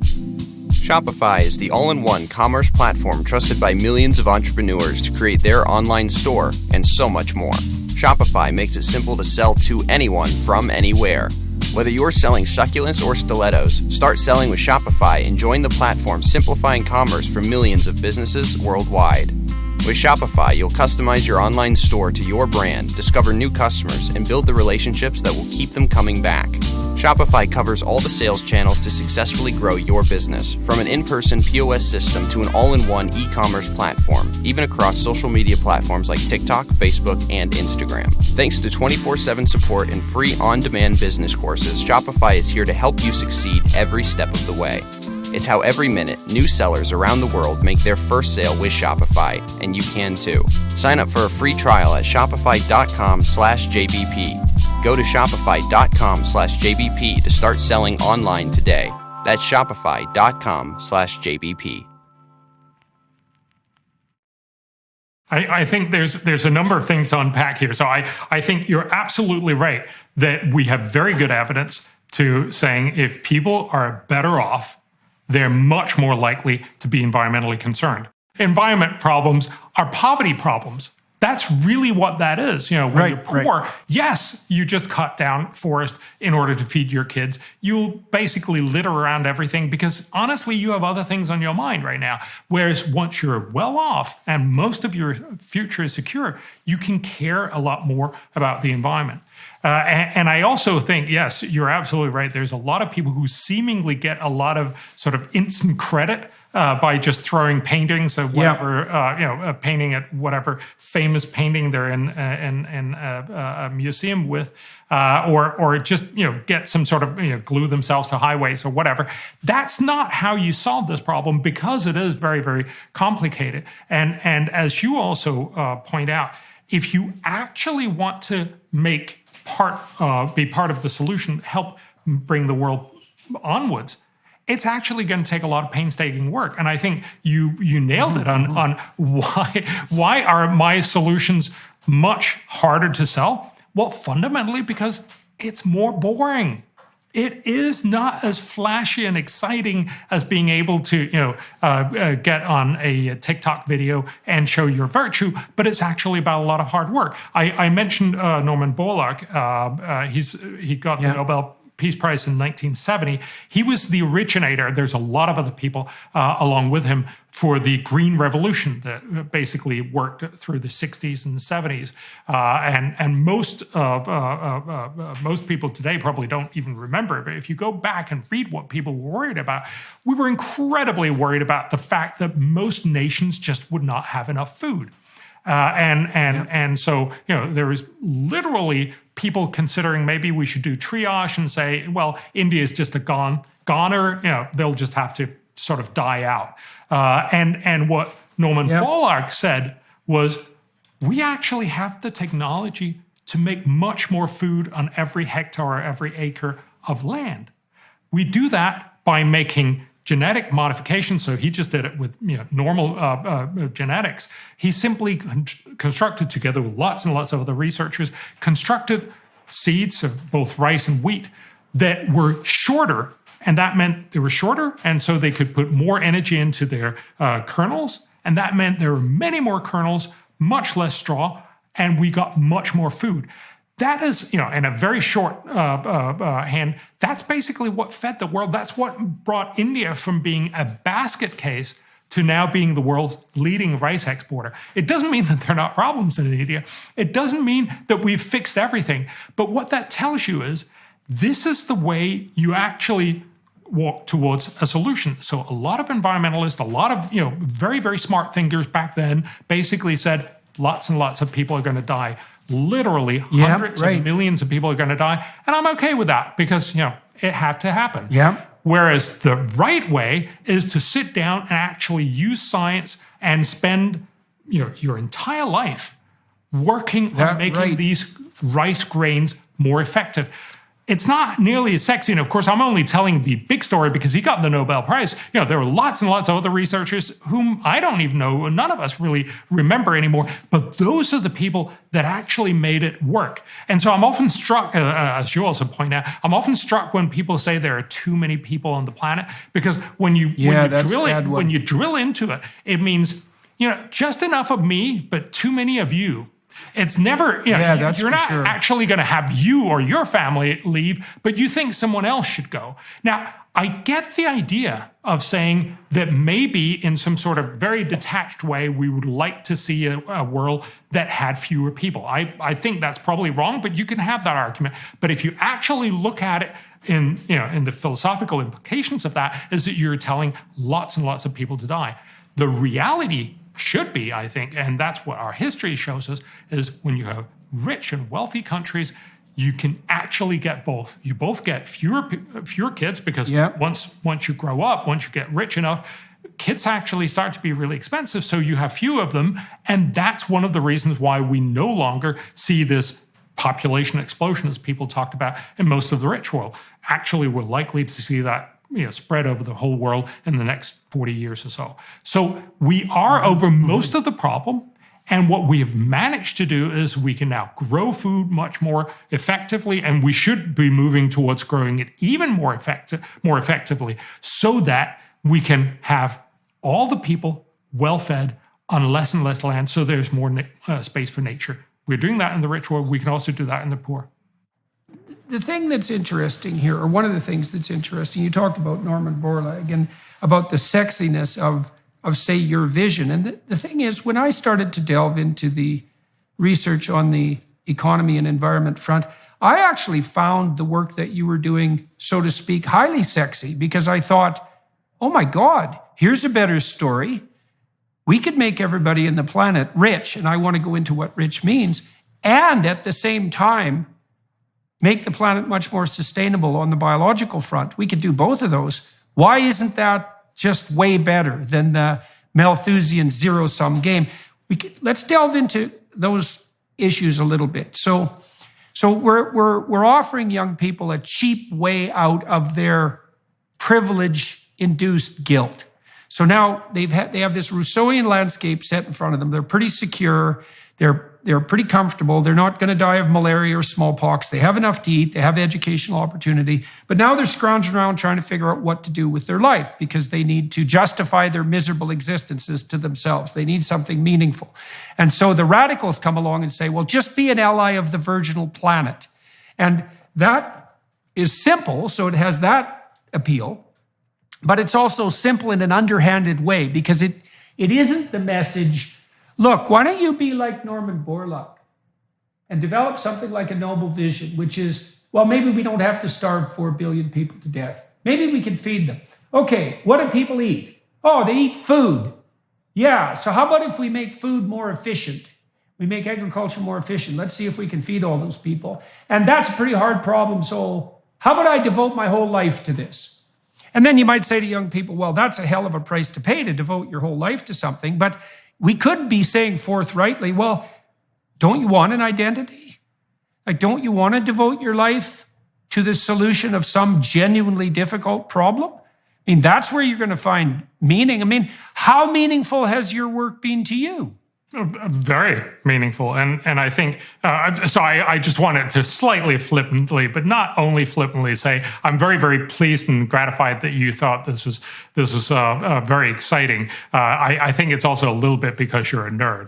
Shopify is the all-in-one commerce platform trusted by millions of entrepreneurs to create their online store and so much more. Shopify makes it simple to sell to anyone from anywhere. Whether you're selling succulents or stilettos, start selling with Shopify and join the platform simplifying commerce for millions of businesses worldwide. With Shopify, you'll customize your online store to your brand, discover new customers, and build the relationships that will keep them coming back. Shopify covers all the sales channels to successfully grow your business, from an in-person POS system to an all-in-one e-commerce platform, even across social media platforms like TikTok, Facebook, and Instagram. Thanks to 24/7 support and free on-demand business courses, Shopify is here to help you succeed every step of the way. It's how every minute, new sellers around the world make their first sale with Shopify, and you can too. Sign up for a free trial at shopify.com/JBP. Go to shopify.com/JBP to start selling online today. That's shopify.com/JBP. I think there's a number of things to unpack here. So I think you're absolutely right that we have very good evidence to saying if people are better off, they're much more likely to be environmentally concerned. Environment problems are poverty problems. That's really what that is. When you're poor, yes, you just cut down forest in order to feed your kids. You'll basically litter around everything because honestly, you have other things on your mind right now. Whereas once you're well off and most of your future is secure, you can care a lot more about the environment. And I also think, yes, you're absolutely right. There's a lot of people who seemingly get a lot of sort of instant credit by just throwing paintings of whatever, painting at whatever famous painting they're in a museum with, or just get some sort of glue themselves to highways or whatever. That's not how you solve this problem because it is very, very complicated. And as you also point out, if you actually want to be part of the solution, help bring the world onwards, it's actually going to take a lot of painstaking work. And I think you nailed it on why are my solutions much harder to sell? Well, fundamentally because it's more boring. It is not as flashy and exciting as being able to, get on a TikTok video and show your virtue, but it's actually about a lot of hard work. I mentioned Norman Borlaug. He got the Nobel Peace Prize in 1970. He was the originator. There's a lot of other people along with him for the Green Revolution that basically worked through the 60s and the 70s. And most people today probably don't even remember it. But if you go back and read what people were worried about, we were incredibly worried about the fact that most nations just would not have enough food. And so, there was literally people considering maybe we should do triage and say, well, India is just a goner, they'll just have to sort of die out. And what Norman Borlaug said was, we actually have the technology to make much more food on every hectare, every acre of land. We do that by making genetic modifications. So he just did it with normal genetics. He simply constructed, together with lots and lots of other researchers, constructed seeds of both rice and wheat that were shorter. And that meant they were shorter, and so they could put more energy into their kernels. And that meant there were many more kernels, much less straw, and we got much more food. That is, in a very short hand, that's basically what fed the world. That's what brought India from being a basket case to now being the world's leading rice exporter. It doesn't mean that there are not problems in India. It doesn't mean that we've fixed everything. But what that tells you is this is the way you actually walk towards a solution. So a lot of environmentalists, a lot of very, very smart thinkers back then basically said lots and lots of people are going to die. Literally hundreds of millions of people are going to die. And I'm okay with that because, it had to happen. Yeah. Whereas the right way is to sit down and actually use science and spend, your entire life working on making these rice grains more effective. It's not nearly as sexy. And of course, I'm only telling the big story because he got the Nobel Prize. There were lots and lots of other researchers whom I don't even know, none of us really remember anymore. But those are the people that actually made it work. And so I'm often struck, as you also point out, I'm often struck when people say there are too many people on the planet, because when you drill into it, it means, just enough of me, but too many of you. It's never, you're not actually going to have you or your family leave, but you think someone else should go. Now, I get the idea of saying that maybe in some sort of very detached way, we would like to see a world that had fewer people. I think that's probably wrong, but you can have that argument. But if you actually look at it in the philosophical implications of that, is that you're telling lots and lots of people to die. The reality should be, I think, and that's what our history shows us, is when you have rich and wealthy countries, you can actually get both. You both get fewer kids because once you grow up, once you get rich enough, kids actually start to be really expensive, so you have few of them, and that's one of the reasons why we no longer see this population explosion as people talked about in most of the rich world. Actually, we're likely to see that spread over the whole world in the next 40 years or so. So we are over most of the problem. And what we have managed to do is we can now grow food much more effectively, and we should be moving towards growing it even more effectively, so that we can have all the people well-fed on less and less land, so there's more space for nature. We're doing that in the rich world. We can also do that in the poor. The thing that's interesting here, or one of the things that's interesting, you talked about Norman Borlaug and about the sexiness of say, your vision. And the thing is, when I started to delve into the research on the economy and environment front, I actually found the work that you were doing, so to speak, highly sexy, because I thought, oh my God, here's a better story. We could make everybody in the planet rich, and I want to go into what rich means, and at the same time, make the planet much more sustainable on the biological front. We could do both of those. Why isn't that just way better than the Malthusian zero-sum game? Let's delve into those issues a little bit. So we're offering young people a cheap way out of their privilege-induced guilt. So now they have this Rousseauian landscape set in front of them. They're pretty secure. They're pretty comfortable. They're not going to die of malaria or smallpox. They have enough to eat. They have educational opportunity. But now they're scrounging around trying to figure out what to do with their life, because they need to justify their miserable existences to themselves. They need something meaningful. And so the radicals come along and say, well, just be an ally of the virginal planet. And that is simple, so it has that appeal. But it's also simple in an underhanded way, because it isn't the message, look, why don't you be like Norman Borlaug and develop something like a noble vision, which is, well, maybe we don't have to starve 4 billion people to death. Maybe we can feed them. Okay, what do people eat? Oh, they eat food. Yeah, so how about if we make food more efficient? We make agriculture more efficient. Let's see if we can feed all those people. And that's a pretty hard problem, so how about I devote my whole life to this? And then you might say to young people, well, that's a hell of a price to pay to devote your whole life to something. But we could be saying forthrightly, well, don't you want an identity? Like, don't you want to devote your life to the solution of some genuinely difficult problem? I mean, that's where you're going to find meaning. I mean, how meaningful has your work been to you? Very meaningful. And I think, so I just wanted to slightly flippantly, but not only flippantly, say, I'm very, very pleased and gratified that you thought this was very exciting. I think it's also a little bit because you're a nerd.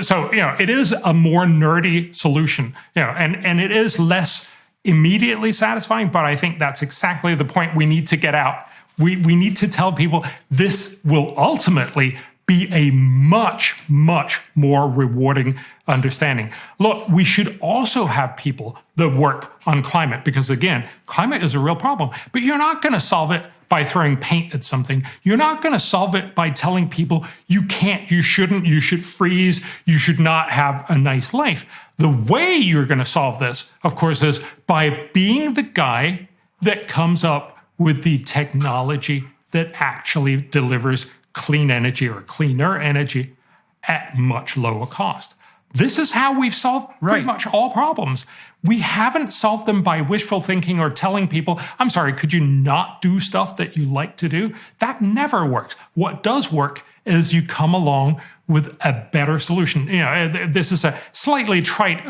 So, it is a more nerdy solution, and it is less immediately satisfying, but I think that's exactly the point we need to get out. We need to tell people this will ultimately be a much, much more rewarding understanding. Look, we should also have people that work on climate because, again, climate is a real problem, but you're not going to solve it by throwing paint at something. You're not going to solve it by telling people you can't, you shouldn't, you should freeze, you should not have a nice life. The way you're going to solve this, of course, is by being the guy that comes up with the technology that actually delivers clean energy or cleaner energy at much lower cost. This is how we've solved pretty much all problems. We haven't solved them by wishful thinking or telling people, I'm sorry, could you not do stuff that you like to do? That never works. What does work is you come along with a better solution. This is a slightly trite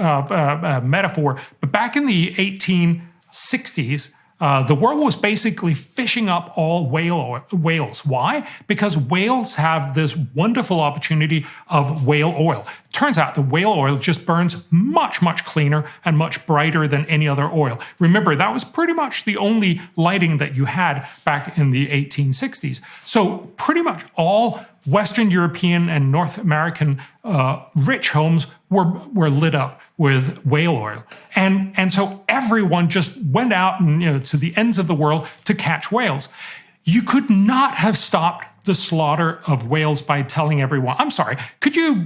metaphor, but back in the 1860s, the world was basically fishing up all whales. Why? Because whales have this wonderful opportunity of whale oil. Turns out the whale oil just burns much, much cleaner and much brighter than any other oil. Remember, that was pretty much the only lighting that you had back in the 1860s. So pretty much all Western European and North American rich homes were lit up with whale oil. And so everyone just went out and to the ends of the world to catch whales. You could not have stopped the slaughter of whales by telling everyone, I'm sorry, could you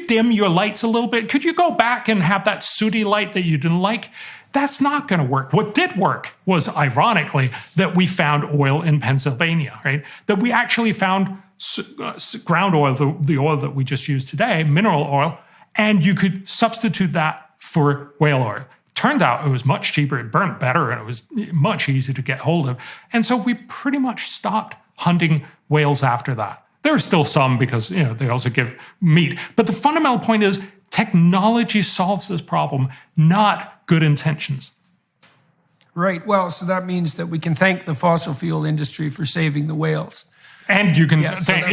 dim your lights a little bit? Could you go back and have that sooty light that you didn't like? That's not going to work. What did work was, ironically, that we found oil in Pennsylvania, right? That we actually found ground oil, the oil that we just used today, mineral oil, and you could substitute that for whale oil. Turned out it was much cheaper, it burned better, and it was much easier to get hold of. And so we pretty much stopped hunting whales after that. There are still some because they also give meat. But the fundamental point is technology solves this problem, not good intentions. Right. Well, so that means that we can thank the fossil fuel industry for saving the whales. And you can thank,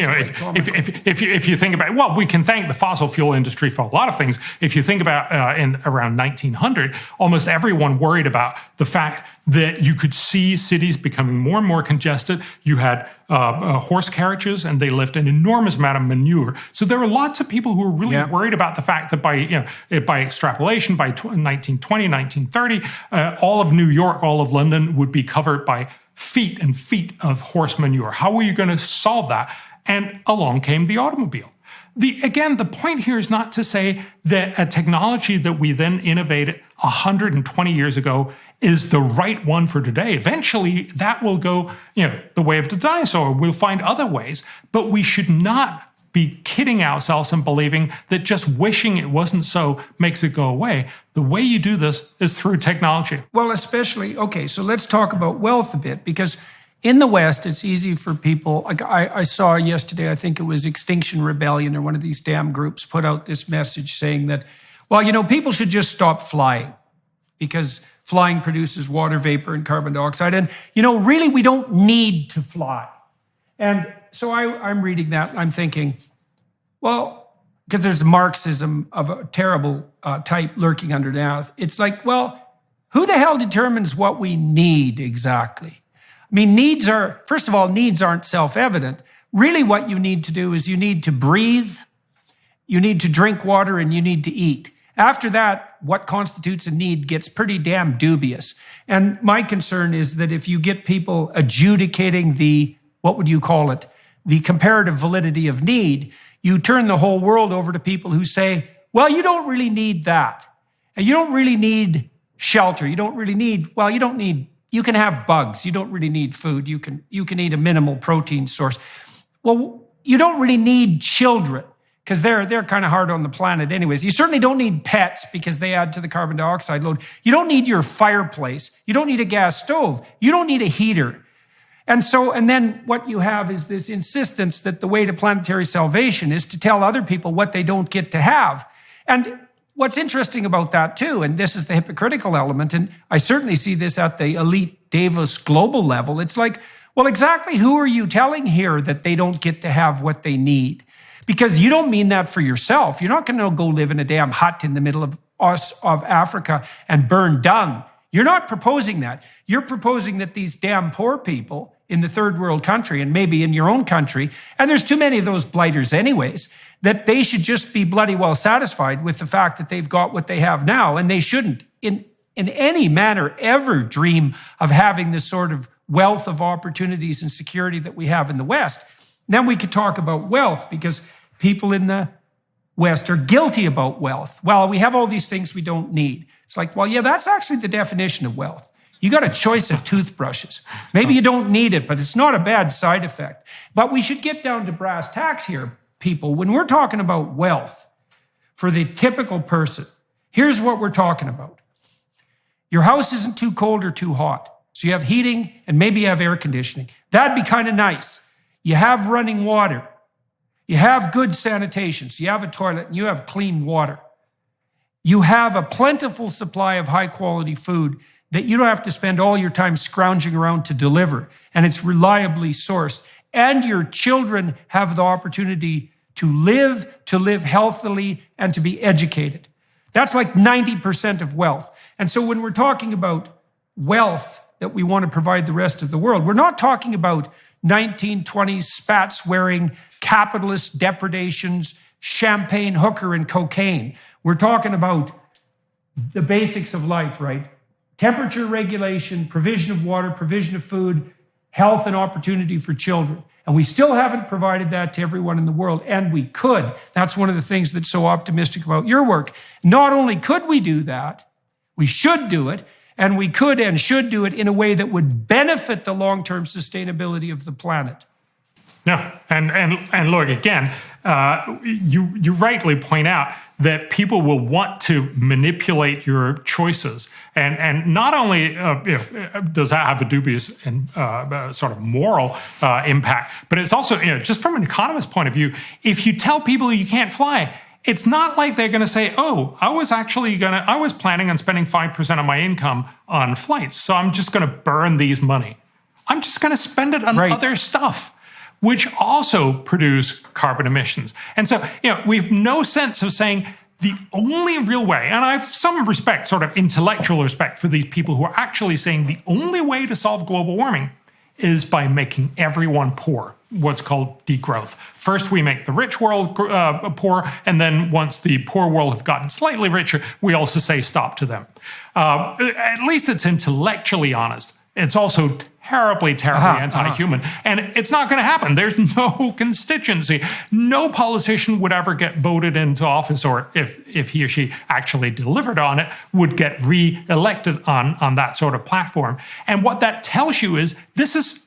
if you think about, well, we can thank the fossil fuel industry for a lot of things. If you think about in around 1900, almost everyone worried about the fact that you could see cities becoming more and more congested. You had horse carriages, and they left an enormous amount of manure. So there were lots of people who were really worried about the fact that by extrapolation, by 1920, 1930, all of New York, all of London would be covered by feet and feet of horse manure. How were you going to solve that? And along came the automobile. Again, the point here is not to say that a technology that we then innovated 120 years ago is the right one for today. Eventually, that will go, the way of the dinosaur. We'll find other ways, but we should not be kidding ourselves and believing that just wishing it wasn't so makes it go away. The way you do this is through technology. Well, especially, okay, so let's talk about wealth a bit, because in the West, it's easy for people, like I saw yesterday, I think it was Extinction Rebellion or one of these damn groups put out this message saying that, well, people should just stop flying because flying produces water vapor and carbon dioxide. And, really, we don't need to fly. And so I'm reading that and I'm thinking, well, because there's Marxism of a terrible type lurking underneath. It's like, well, who the hell determines what we need exactly? I mean, needs aren't self-evident. Really what you need to do is you need to breathe, you need to drink water, and you need to eat. After that, what constitutes a need gets pretty damn dubious. And my concern is that if you get people adjudicating the comparative validity of need, you turn the whole world over to people who say, well, you don't really need that. And you don't really need shelter. You can have bugs. You don't really need food. You can eat a minimal protein source. Well, you don't really need children because they're kind of hard on the planet anyways. You certainly don't need pets because they add to the carbon dioxide load. You don't need your fireplace. You don't need a gas stove. You don't need a heater. And then what you have is this insistence that the way to planetary salvation is to tell other people what they don't get to have. And what's interesting about that too, and this is the hypocritical element, and I certainly see this at the elite Davos global level, it's like, well, exactly who are you telling here that they don't get to have what they need? Because you don't mean that for yourself. You're not going to go live in a damn hut in the middle of Africa and burn dung. You're not proposing that. You're proposing that these damn poor people in the third world country, and maybe in your own country, and there's too many of those blighters anyways, that they should just be bloody well satisfied with the fact that they've got what they have now, and they shouldn't in any manner ever dream of having this sort of wealth of opportunities and security that we have in the West. Then we could talk about wealth, because people in the West are guilty about wealth. Well, we have all these things we don't need. It's like, well, yeah, that's actually the definition of wealth. You got a choice of toothbrushes. Maybe you don't need it, but it's not a bad side effect. But we should get down to brass tacks here, people. When we're talking about wealth for the typical person, here's what we're talking about. Your house isn't too cold or too hot. So you have heating and maybe you have air conditioning. That'd be kind of nice. You have running water. You have good sanitation. So you have a toilet and you have clean water. You have a plentiful supply of high quality food that you don't have to spend all your time scrounging around to deliver, and it's reliably sourced. And your children have the opportunity to live healthily, and to be educated. That's like 90% of wealth. And so when we're talking about wealth that we want to provide the rest of the world, we're not talking about 1920s spats-wearing capitalist depredations, champagne, hooker, and cocaine. We're talking about the basics of life, right? Temperature regulation, provision of water, provision of food, health and opportunity for children. And we still haven't provided that to everyone in the world, and we could. That's one of the things that's so optimistic about your work. Not only could we do that, we should do it, and we could and should do it in a way that would benefit the long-term sustainability of the planet. Yeah, and look, again, you rightly point out that people will want to manipulate your choices, and not only does that have a dubious and sort of moral impact, but it's also, just from an economist's point of view, if you tell people you can't fly, it's not like they're going to say, "Oh, I was planning on spending 5% of my income on flights, so I'm just going to burn these money. I'm just going to spend it on other stuff," which also produce carbon emissions. And so, we've no sense of saying the only real way, and I have some respect, sort of intellectual respect, for these people who are actually saying the only way to solve global warming is by making everyone poor, what's called degrowth. First, we make the rich world poor, and then once the poor world have gotten slightly richer, we also say stop to them. At least it's intellectually honest. It's also terribly anti-human. And it's not going to happen. There's no constituency. No politician would ever get voted into office, or if he or she actually delivered on it, would get re-elected on that sort of platform. And what that tells you is this is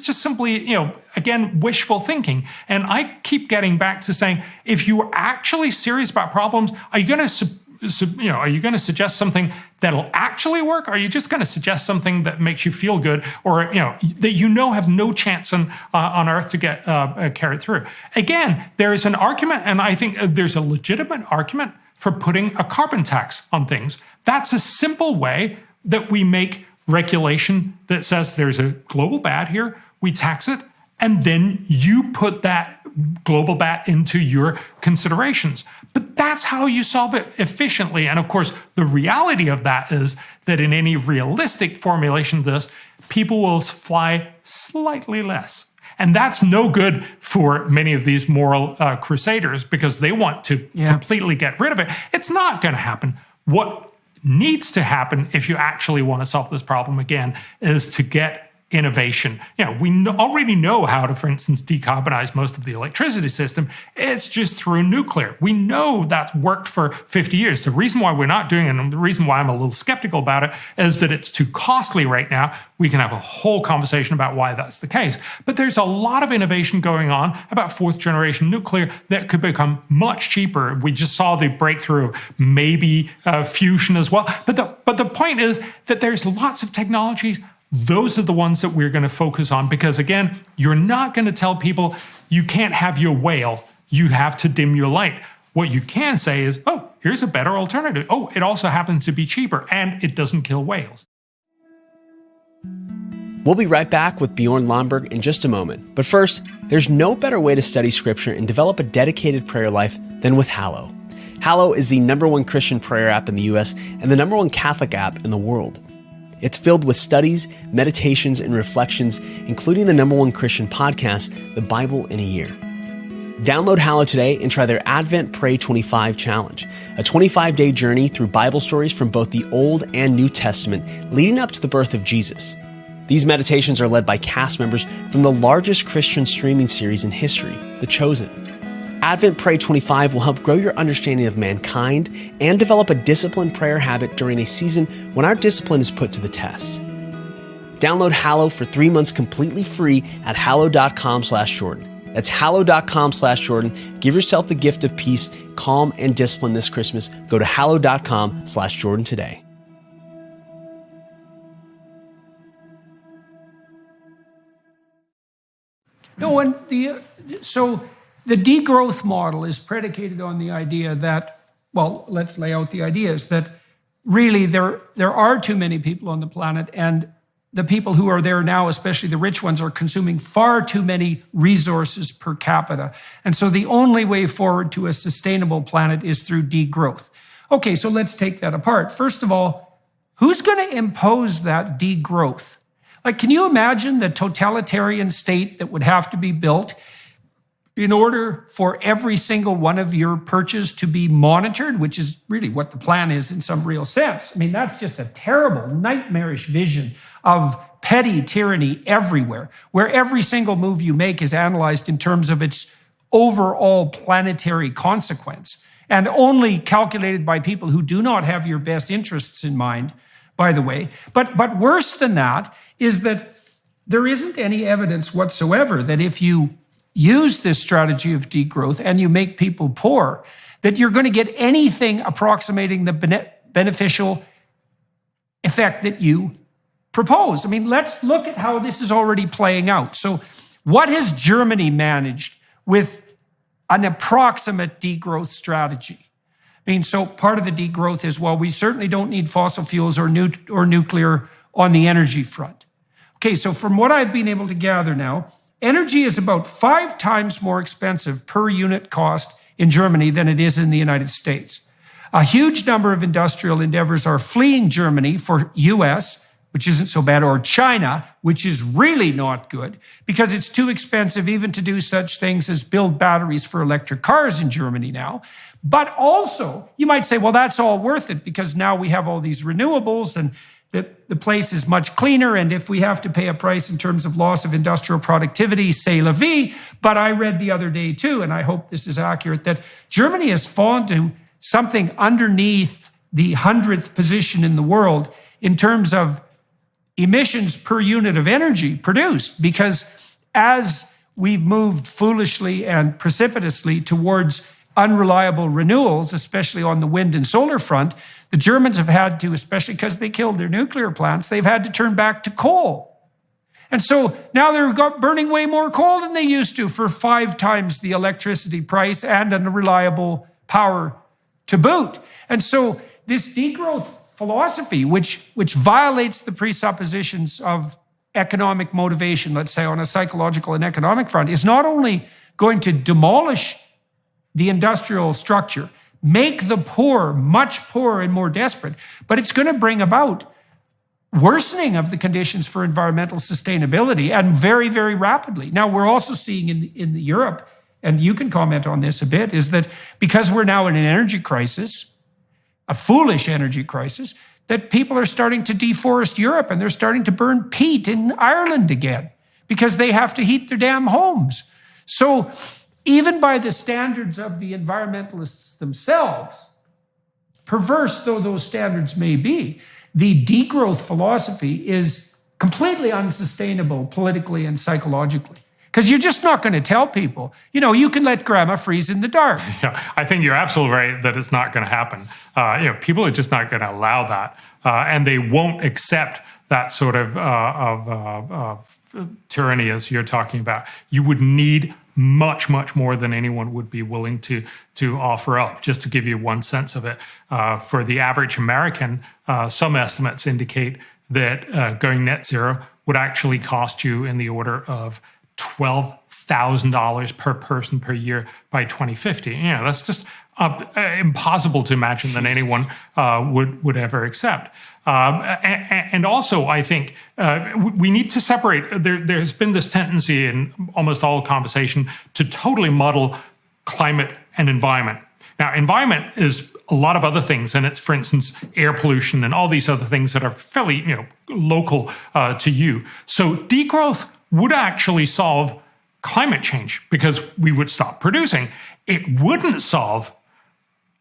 just simply, again, wishful thinking. And I keep getting back to saying, if you're actually serious about problems, are you going to suggest something that'll actually work? Or are you just going to suggest something that makes you feel good, or that have no chance on Earth to get carried through? Again, there is an argument, and I think there's a legitimate argument for putting a carbon tax on things. That's a simple way that we make regulation that says there's a global bad here, we tax it, and then you put that global bad into your considerations. But that's how you solve it efficiently. And of course, the reality of that is that in any realistic formulation of this, people will fly slightly less. And that's no good for many of these moral crusaders, because they want to completely get rid of it. It's not going to happen. What needs to happen, if you actually want to solve this problem again, is to get innovation. We already know how to, for instance, decarbonize most of the electricity system. It's just through nuclear. We know that's worked for 50 years. The reason why we're not doing it, and the reason why I'm a little skeptical about it, is that it's too costly right now. We can have a whole conversation about why that's the case. But there's a lot of innovation going on about fourth generation nuclear that could become much cheaper. We just saw the breakthrough of maybe fusion as well. But the point is that there's lots of technologies. Those are the ones that we're going to focus on because, again, you're not going to tell people you can't have your whale. You have to dim your light. What you can say is, oh, here's a better alternative. Oh, it also happens to be cheaper and it doesn't kill whales. We'll be right back with Bjorn Lomborg in just a moment. But first, there's no better way to study Scripture and develop a dedicated prayer life than with Hallow. Hallow is the #1 Christian prayer app in the US and the #1 Catholic app in the world. It's filled with studies, meditations, and reflections, including the #1 Christian podcast, The Bible in a Year. Download Hallow today and try their Advent Pray 25 challenge, a 25-day journey through Bible stories from both the Old and New Testament leading up to the birth of Jesus. These meditations are led by cast members from the largest Christian streaming series in history, The Chosen. Advent Pray 25 will help grow your understanding of mankind and develop a disciplined prayer habit during a season when our discipline is put to the test. Download Hallow for 3 months completely free at hallow.com/Jordan. That's hallow.com/Jordan. Give yourself the gift of peace, calm, and discipline this Christmas. Go to hallow.com/Jordan today. No, and the degrowth model is predicated on the idea that, well, let's lay out the ideas, that really there are too many people on the planet, and the people who are there now, especially the rich ones, are consuming far too many resources per capita. And so the only way forward to a sustainable planet is through degrowth. Okay, so let's take that apart. First of all, who's going to impose that degrowth? Like, can you imagine the totalitarian state that would have to be built in order for every single one of your purchases to be monitored, which is really what the plan is in some real sense? I mean, that's just a terrible, nightmarish vision of petty tyranny everywhere, where every single move you make is analyzed in terms of its overall planetary consequence, and only calculated by people who do not have your best interests in mind, by the way. But worse than that is that there isn't any evidence whatsoever that if you use this strategy of degrowth and you make people poor, that you're going to get anything approximating the beneficial effect that you propose. I mean, let's look at how this is already playing out. So what has Germany managed with an approximate degrowth strategy? I mean, so part of the degrowth is, well, we certainly don't need fossil fuels or nuclear on the energy front. Okay, so from what I've been able to gather now, energy is about 5 times more expensive per unit cost in Germany than it is in the United States. A huge number of industrial endeavors are fleeing Germany for US, which isn't so bad, or China, which is really not good, because it's too expensive even to do such things as build batteries for electric cars in Germany now. But also, you might say, well, that's all worth it because now we have all these renewables and the place is much cleaner, and if we have to pay a price in terms of loss of industrial productivity, c'est la vie. But I read the other day too, and I hope this is accurate, that Germany has fallen to something underneath the 100th position in the world in terms of emissions per unit of energy produced, because as we've moved foolishly and precipitously towards unreliable renewals, especially on the wind and solar front, the Germans have had to, especially because they killed their nuclear plants, they've had to turn back to coal. And so now they're burning way more coal than they used to for 5 times the electricity price and unreliable power to boot. And so this degrowth philosophy, which violates the presuppositions of economic motivation, let's say on a psychological and economic front, is not only going to demolish the industrial structure, make the poor much poorer and more desperate, but it's going to bring about worsening of the conditions for environmental sustainability, and very, very rapidly. Now, we're also seeing in Europe, and you can comment on this a bit, is that because we're now in an energy crisis, a foolish energy crisis, that people are starting to deforest Europe and they're starting to burn peat in Ireland again because they have to heat their damn homes. So even by the standards of the environmentalists themselves, perverse though those standards may be, the degrowth philosophy is completely unsustainable politically and psychologically. Because you're just not going to tell people, you can let grandma freeze in the dark. Yeah, I think you're absolutely right that it's not going to happen. People are just not going to allow that, and they won't accept that sort of tyranny as you're talking about. You would need much, much more than anyone would be willing to offer up. Just to give you one sense of it, for the average American, some estimates indicate that going net zero would actually cost you in the order of $12,000 per person per year by 2050. That's just impossible to imagine that anyone would ever accept. And also, I think we need to separate. There's been this tendency in almost all conversation to totally muddle climate and environment. Now, environment is a lot of other things, and it's, for instance, air pollution and all these other things that are fairly, local to you. So degrowth would actually solve climate change because we would stop producing. It wouldn't solve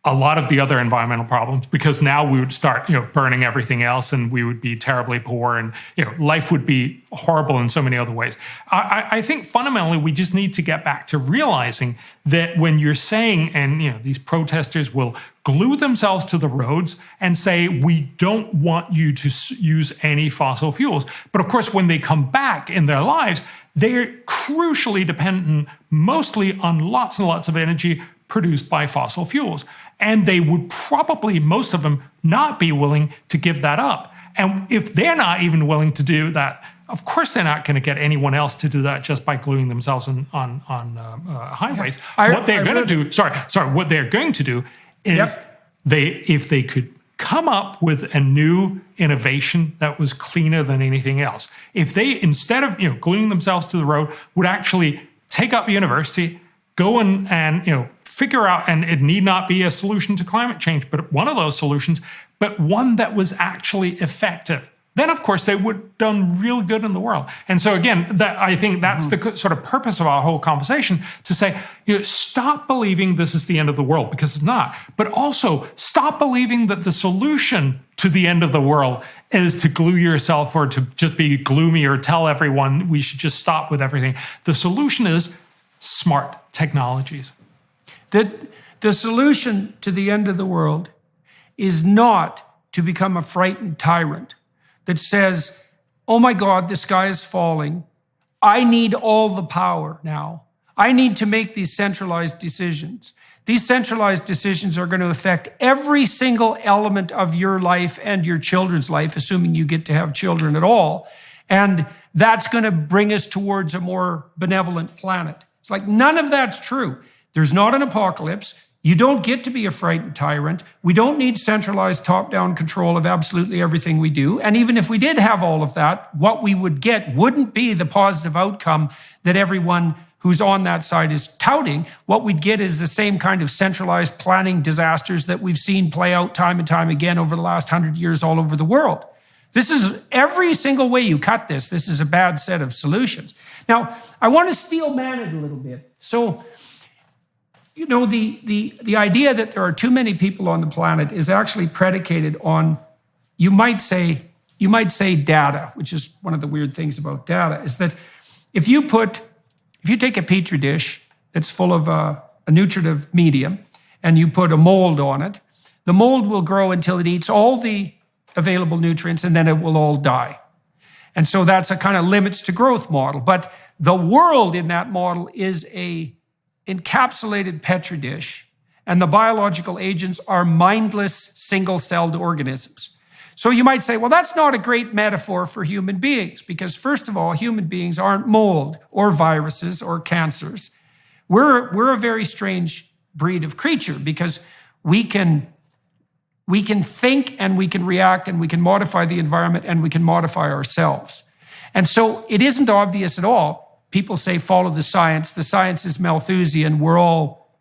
a lot of the other environmental problems because now we would start, burning everything else and we would be terribly poor and, life would be horrible in so many other ways. I think fundamentally we just need to get back to realizing that when you're saying, and, these protesters will glue themselves to the roads and say, we don't want you to use any fossil fuels. But of course, when they come back in their lives, they're crucially dependent mostly on lots and lots of energy produced by fossil fuels. And they would probably, most of them, not be willing to give that up. And if they're not even willing to do that, of course they're not going to get anyone else to do that just by gluing themselves on highways. What they're going to do is if they could come up with a new innovation that was cleaner than anything else, if they, instead of gluing themselves to the road, would actually take up university, go and figure out, and it need not be a solution to climate change, but one of those solutions, but one that was actually effective, then of course they would have done real good in the world. And so again, I think that's the sort of purpose of our whole conversation, to say, stop believing this is the end of the world, because it's not. But also stop believing that the solution to the end of the world is to glue yourself or to just be gloomy or tell everyone we should just stop with everything. The solution is smart technologies. The solution to the end of the world is not to become a frightened tyrant that says, oh my God, the sky is falling. I need all the power now. I need to make these centralized decisions. These centralized decisions are going to affect every single element of your life and your children's life, assuming you get to have children at all. And that's going to bring us towards a more benevolent planet. It's like none of that's true. There's not an apocalypse. You don't get to be a frightened tyrant. We don't need centralized top-down control of absolutely everything we do. And even if we did have all of that, what we would get wouldn't be the positive outcome that everyone who's on that side is touting. What we'd get is the same kind of centralized planning disasters that we've seen play out time and time again over the last 100 years all over the world. This is every single way you cut this is a bad set of solutions. Now, I want to steel man it a little bit. So, the idea that there are too many people on the planet is actually predicated on, you might say data, which is one of the weird things about data, is that if you take a petri dish that's full of a nutritive medium and you put a mold on it, the mold will grow until it eats all the available nutrients and then it will all die. And so that's a kind of limits to growth model. But the world in that model is a encapsulated petri dish, and the biological agents are mindless single-celled organisms. So you might say, well, that's not a great metaphor for human beings, because first of all, human beings aren't mold or viruses or cancers. We're a very strange breed of creature because we can think and we can react and we can modify the environment and we can modify ourselves. And so it isn't obvious at all. People say, follow the science. The science is Malthusian. We're all,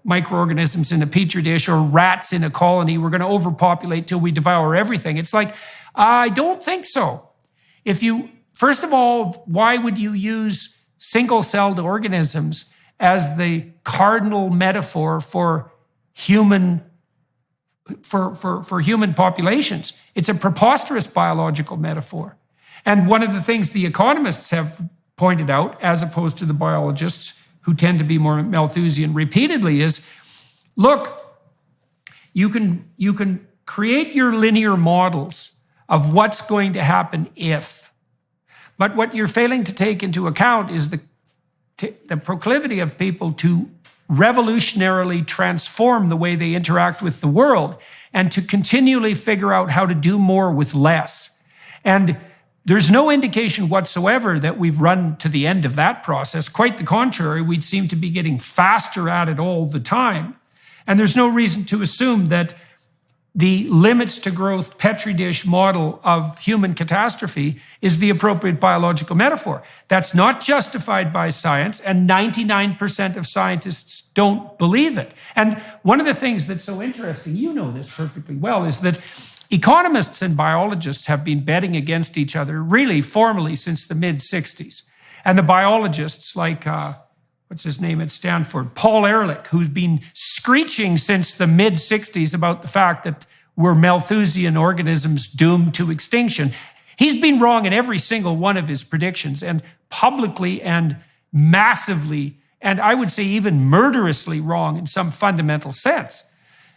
microorganisms in a petri dish or rats in a colony. We're going to overpopulate till we devour everything. It's like, I don't think so. First of all, why would you use single-celled organisms as the cardinal metaphor for human populations? It's a preposterous biological metaphor. And one of the things the economists have pointed out, as opposed to the biologists who tend to be more Malthusian repeatedly, is, look, you can create your linear models of what's going to happen if. But what you're failing to take into account is the proclivity of people to revolutionarily transform the way they interact with the world and to continually figure out how to do more with less. And there's no indication whatsoever that we've run to the end of that process. Quite the contrary, we'd seem to be getting faster at it all the time. And there's no reason to assume that the limits to growth Petri dish model of human catastrophe is the appropriate biological metaphor. That's not justified by science, and 99% of scientists don't believe it. And one of the things that's so interesting, you know this perfectly well, is that economists and biologists have been betting against each other really formally since the mid-60s. And the biologists like, what's his name at Stanford? Paul Ehrlich, who's been screeching since the mid-60s about the fact that we're Malthusian organisms doomed to extinction. He's been wrong in every single one of his predictions, and publicly and massively, and I would say even murderously wrong in some fundamental sense.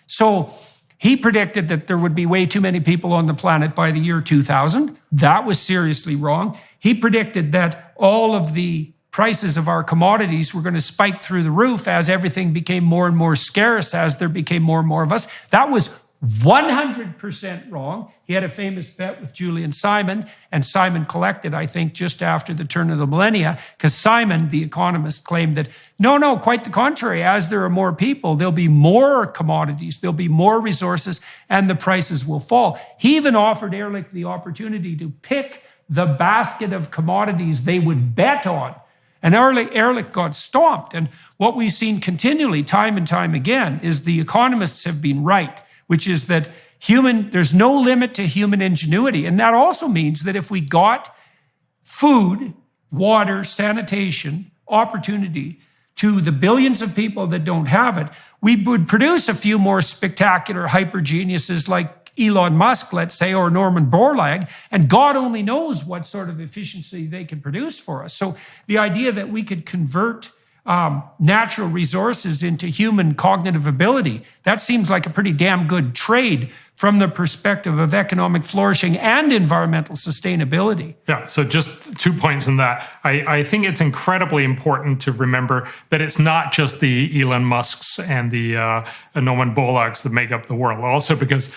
So he predicted that there would be way too many people on the planet by the year 2000. That was seriously wrong. He predicted that all of the prices of our commodities were going to spike through the roof as everything became more and more scarce, as there became more and more of us. That was 100% wrong. He had a famous bet with Julian Simon, and Simon collected, I think, just after the turn of the millennia, because Simon, the economist, claimed that, no, quite the contrary. As there are more people, there'll be more commodities, there'll be more resources, and the prices will fall. He even offered Ehrlich the opportunity to pick the basket of commodities they would bet on. And Ehrlich got stomped. And what we've seen continually, time and time again, is the economists have been right, which is that there's no limit to human ingenuity. And that also means that if we got food, water, sanitation, opportunity to the billions of people that don't have it, we would produce a few more spectacular hyper geniuses like Elon Musk, let's say, or Norman Borlaug, and God only knows what sort of efficiency they can produce for us. So the idea that we could convert natural resources into human cognitive ability, that seems like a pretty damn good trade from the perspective of economic flourishing and environmental sustainability. Yeah, so just 2 points on that. I think it's incredibly important to remember that it's not just the Elon Musks and the Norman Borlaugs that make up the world. Also because,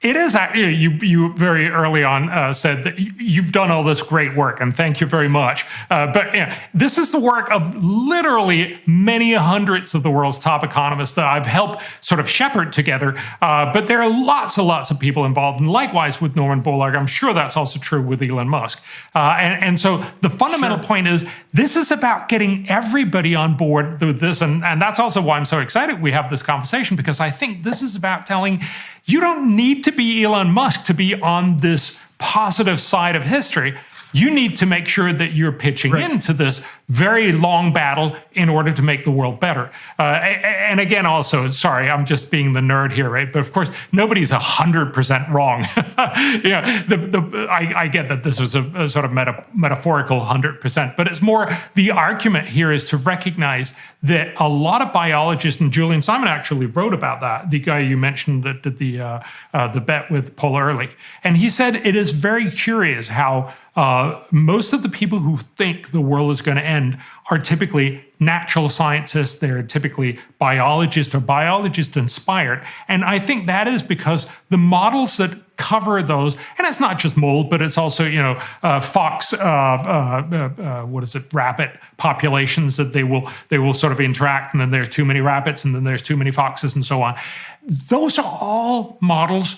it is, you very early on said that you've done all this great work, and thank you very much. But this is the work of literally many hundreds of the world's top economists that I've helped sort of shepherd together. But there are lots and lots of people involved, and likewise with Norman Borlaug. I'm sure that's also true with Elon Musk. And so the fundamental point is, this is about getting everybody on board with this, and that's also why I'm so excited we have this conversation, because I think this is about telling you don't need to be Elon Musk to be on this positive side of history. You need to make sure that you're pitching into this very long battle in order to make the world better. And again, also, sorry, I'm just being the nerd here, right? But of course, nobody's 100% wrong. I get that this was a sort of metaphorical 100%, but it's more the argument here is to recognize that a lot of biologists, and Julian Simon actually wrote about that, the guy you mentioned that did the bet with Paul Ehrlich, and he said it is very curious how most of the people who think the world is going to end are typically natural scientists. They're typically biologists or biologist inspired. And I think that is because the models that cover those, and it's not just mold, but it's also, fox, rabbit populations that they will sort of interact, and then there's too many rabbits, and then there's too many foxes, and so on. Those are all models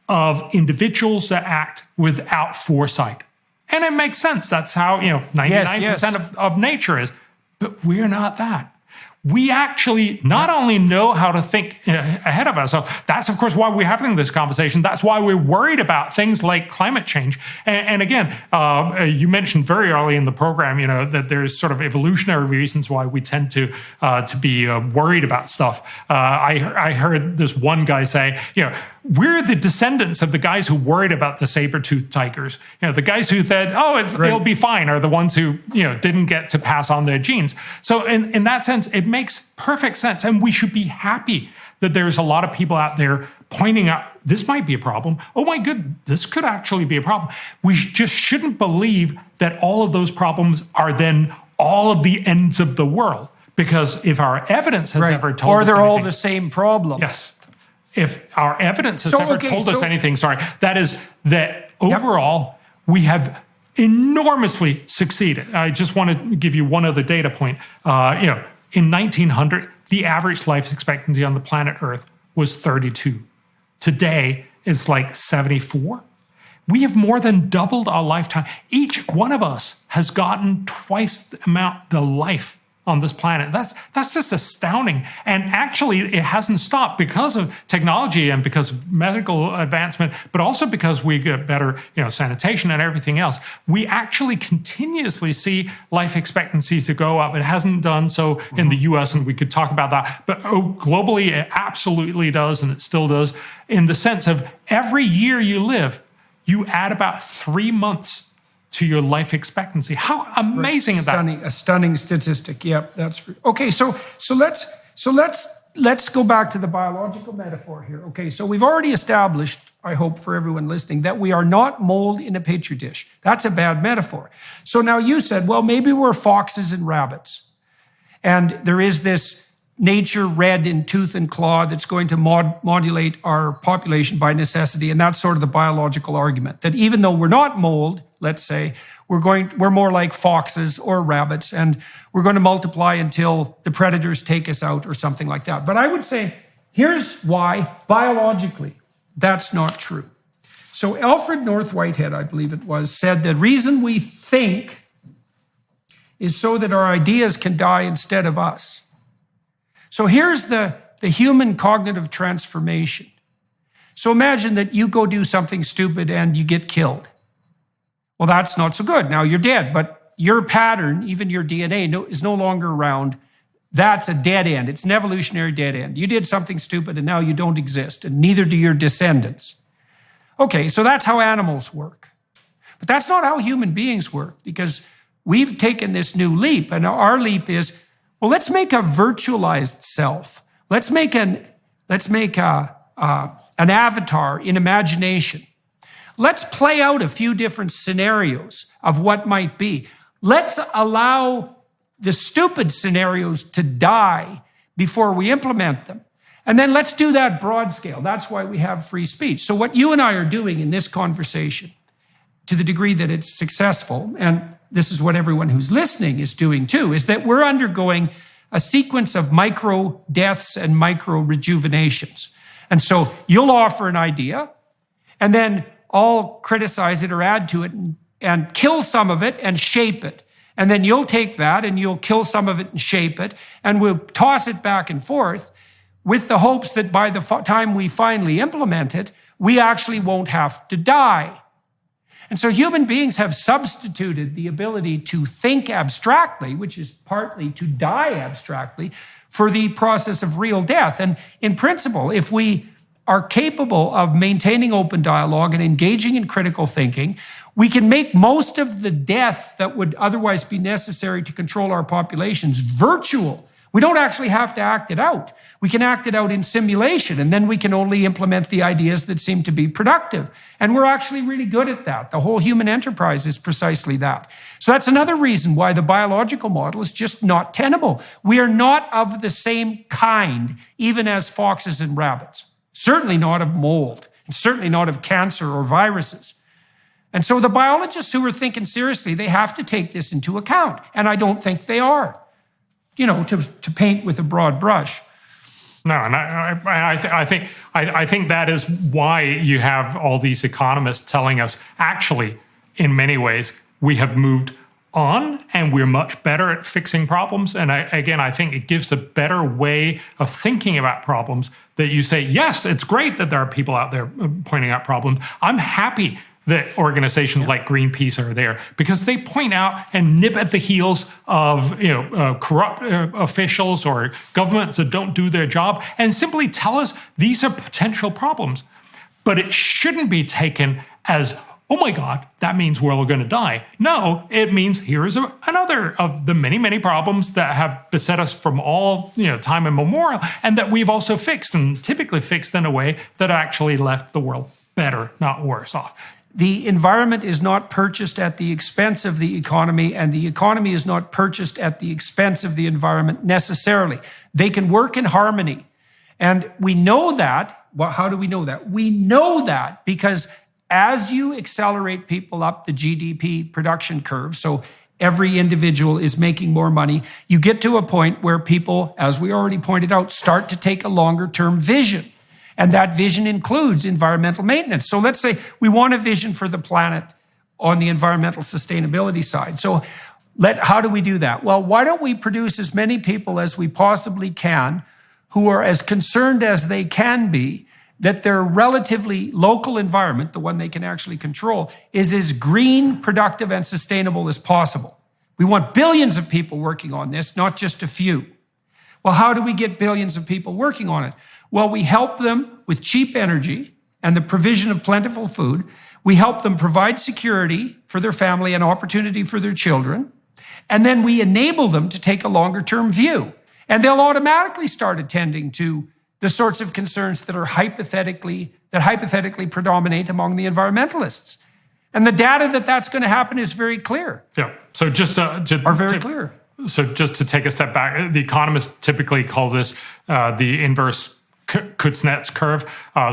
of individuals that act without foresight. And it makes sense. That's how, 99% of nature is. But we're not that. we actually not only know how to think ahead of ourselves. That's, of course, why we're having this conversation. That's why we're worried about things like climate change. And again, you mentioned very early in the program, that there's sort of evolutionary reasons why we tend to be worried about stuff. I heard this one guy say, we're the descendants of the guys who worried about the saber-toothed tigers. The guys who said, it'll be fine, are the ones who didn't get to pass on their genes. So in that sense, it makes perfect sense. And we should be happy that there's a lot of people out there pointing out, this might be a problem. Oh my goodness, this could actually be a problem. We just shouldn't believe that all of those problems are then all of the ends of the world. Because if our evidence has ever told us or they're anything, all the same problem. Yes. If our evidence has told us anything, that is that overall we have enormously succeeded. I just want to give you one other data point. In 1900, the average life expectancy on the planet Earth was 32. Today, it's like 74. We have more than doubled our lifetime. Each one of us has gotten twice the amount the life on this planet. That's just astounding. And actually, it hasn't stopped because of technology and because of medical advancement, but also because we get better, sanitation and everything else. We actually continuously see life expectancies to go up. It hasn't done so in the US, and we could talk about that. But globally, it absolutely does, and it still does, in the sense of every year you live, you add about 3 months to your life expectancy. How amazing is that? A stunning statistic. Yep, that's okay. So let's go back to the biological metaphor here. Okay, so we've already established, I hope for everyone listening, that we are not mold in a petri dish. That's a bad metaphor. So now you said, well, maybe we're foxes and rabbits, and there is this nature red in tooth and claw that's going to modulate our population by necessity, and that's sort of the biological argument, that even though we're not mold, let's say, we're more like foxes or rabbits, and we're going to multiply until the predators take us out or something like that. But I would say, here's why biologically that's not true. So Alfred North Whitehead, I believe it was, said the reason we think is so that our ideas can die instead of us. So here's the human cognitive transformation. So imagine that you go do something stupid and you get killed. Well, that's not so good. Now you're dead, but your pattern, even your DNA, is no longer around. That's a dead end. It's an evolutionary dead end. You did something stupid and now you don't exist, and neither do your descendants. Okay, so that's how animals work. But that's not how human beings work, because we've taken this new leap, and our leap is, well, let's make a virtualized self. Let's make an avatar in imagination. Let's play out a few different scenarios of what might be. Let's allow the stupid scenarios to die before we implement them. And then let's do that broad scale. That's why we have free speech. So what you and I are doing in this conversation, to the degree that it's successful, and this is what everyone who's listening is doing too, is that we're undergoing a sequence of micro deaths and micro rejuvenations. And so you'll offer an idea, and then I'll criticize it or add to it and kill some of it and shape it. And then you'll take that and you'll kill some of it and shape it, and we'll toss it back and forth with the hopes that by the time we finally implement it, we actually won't have to die. And so human beings have substituted the ability to think abstractly, which is partly to die abstractly, for the process of real death. And in principle, if we are capable of maintaining open dialogue and engaging in critical thinking, we can make most of the death that would otherwise be necessary to control our populations virtual. We don't actually have to act it out. We can act it out in simulation, and then we can only implement the ideas that seem to be productive. And we're actually really good at that. The whole human enterprise is precisely that. So that's another reason why the biological model is just not tenable. We are not of the same kind, even as foxes and rabbits. Certainly not of mold, and certainly not of cancer or viruses. And so the biologists who are thinking seriously, they have to take this into account. And I don't think they are, to paint with a broad brush. No, and I think that is why you have all these economists telling us, actually, in many ways, we have moved on, and we're much better at fixing problems. And I think it gives a better way of thinking about problems that you say, yes, it's great that there are people out there pointing out problems. I'm happy that organizations like Greenpeace are there because they point out and nip at the heels of corrupt officials or governments that don't do their job and simply tell us these are potential problems. But it shouldn't be taken as, oh my God, that means we're all going to die. No, it means here is another of the many, many problems that have beset us from all time immemorial, and that we've also fixed, and typically fixed in a way that actually left the world better, not worse off. The environment is not purchased at the expense of the economy, and the economy is not purchased at the expense of the environment necessarily. They can work in harmony. And we know that. Well, how do we know that? We know that because as you accelerate people up the GDP production curve, so every individual is making more money, you get to a point where people, as we already pointed out, start to take a longer-term vision. And that vision includes environmental maintenance. So let's say we want a vision for the planet on the environmental sustainability side. So how do we do that? Well, why don't we produce as many people as we possibly can who are as concerned as they can be that their relatively local environment, the one they can actually control, is as green, productive, and sustainable as possible. We want billions of people working on this, not just a few. Well, how do we get billions of people working on it? Well, we help them with cheap energy and the provision of plentiful food. We help them provide security for their family and opportunity for their children. And then we enable them to take a longer-term view. And they'll automatically start attending to the sorts of concerns that hypothetically predominate among the environmentalists. And the data that's going to happen is very clear. Yeah. So clear. So just to take a step back, the economists typically call this the inverse Kuznets curve.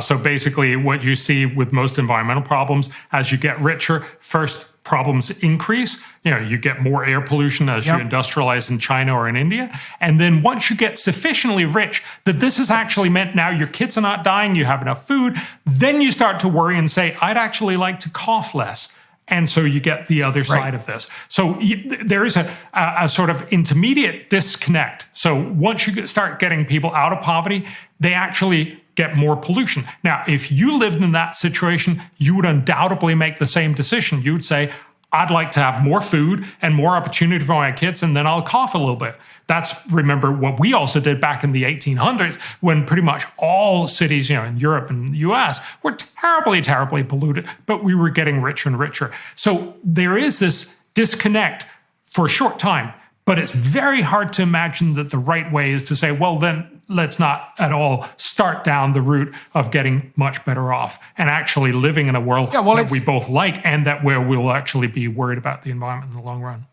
So basically what you see with most environmental problems, as you get richer, first problems increase. You get more air pollution as you industrialize in China or in India. And then once you get sufficiently rich that this has actually meant now your kids are not dying, you have enough food, then you start to worry and say, I'd actually like to cough less. And so you get the other side of this. So there is a sort of intermediate disconnect. So once you start getting people out of poverty, they actually get more pollution. Now, if you lived in that situation, you would undoubtedly make the same decision. You would say, I'd like to have more food and more opportunity for my kids, and then I'll cough a little bit. That's, remember, what we also did back in the 1800s when pretty much all cities, in Europe and the US were terribly, terribly polluted, but we were getting richer and richer. So there is this disconnect for a short time, but it's very hard to imagine that the right way is to say, well, then let's not at all start down the route of getting much better off and actually living in a world that we both like and that where we'll actually be worried about the environment in the long run.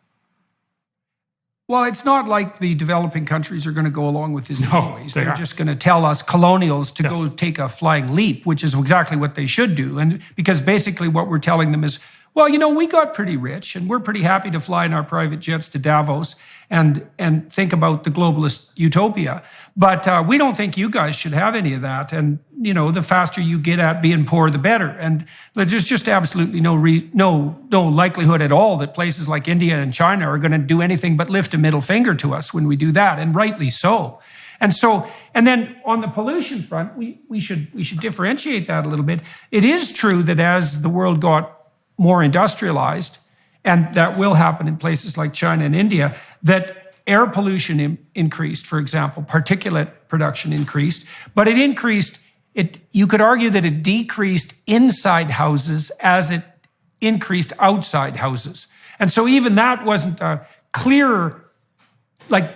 Well, it's not like the developing countries are going to go along with this anyways. They're just going to tell us colonials to go take a flying leap, which is exactly what they should do. And because basically what we're telling them is, well, we got pretty rich and we're pretty happy to fly in our private jets to Davos and think about the globalist utopia. But we don't think you guys should have any of that. And, the faster you get at being poor, the better. And there's just absolutely no likelihood at all that places like India and China are going to do anything but lift a middle finger to us when we do that, and rightly so. And then on the pollution front, we should differentiate that a little bit. It is true that as the world got more industrialized, and that will happen in places like China and India, that air pollution increased, for example, particulate production increased, but it increased, you could argue that it decreased inside houses as it increased outside houses. And so even that wasn't a clear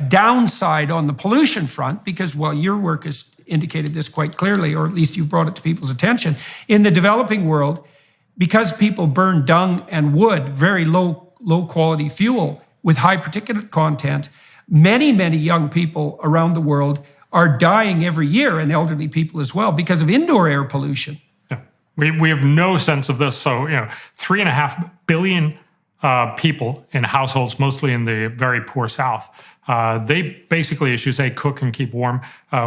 downside on the pollution front, because, well, your work has indicated this quite clearly, or at least you've brought it to people's attention. In the developing world, because people burn dung and wood, very low quality fuel with high particulate content, many, many young people around the world are dying every year, and elderly people as well, because of indoor air pollution. Yeah. We have no sense of this. So, 3.5 billion people in households, mostly in the very poor South, they basically, as you say, cook and keep warm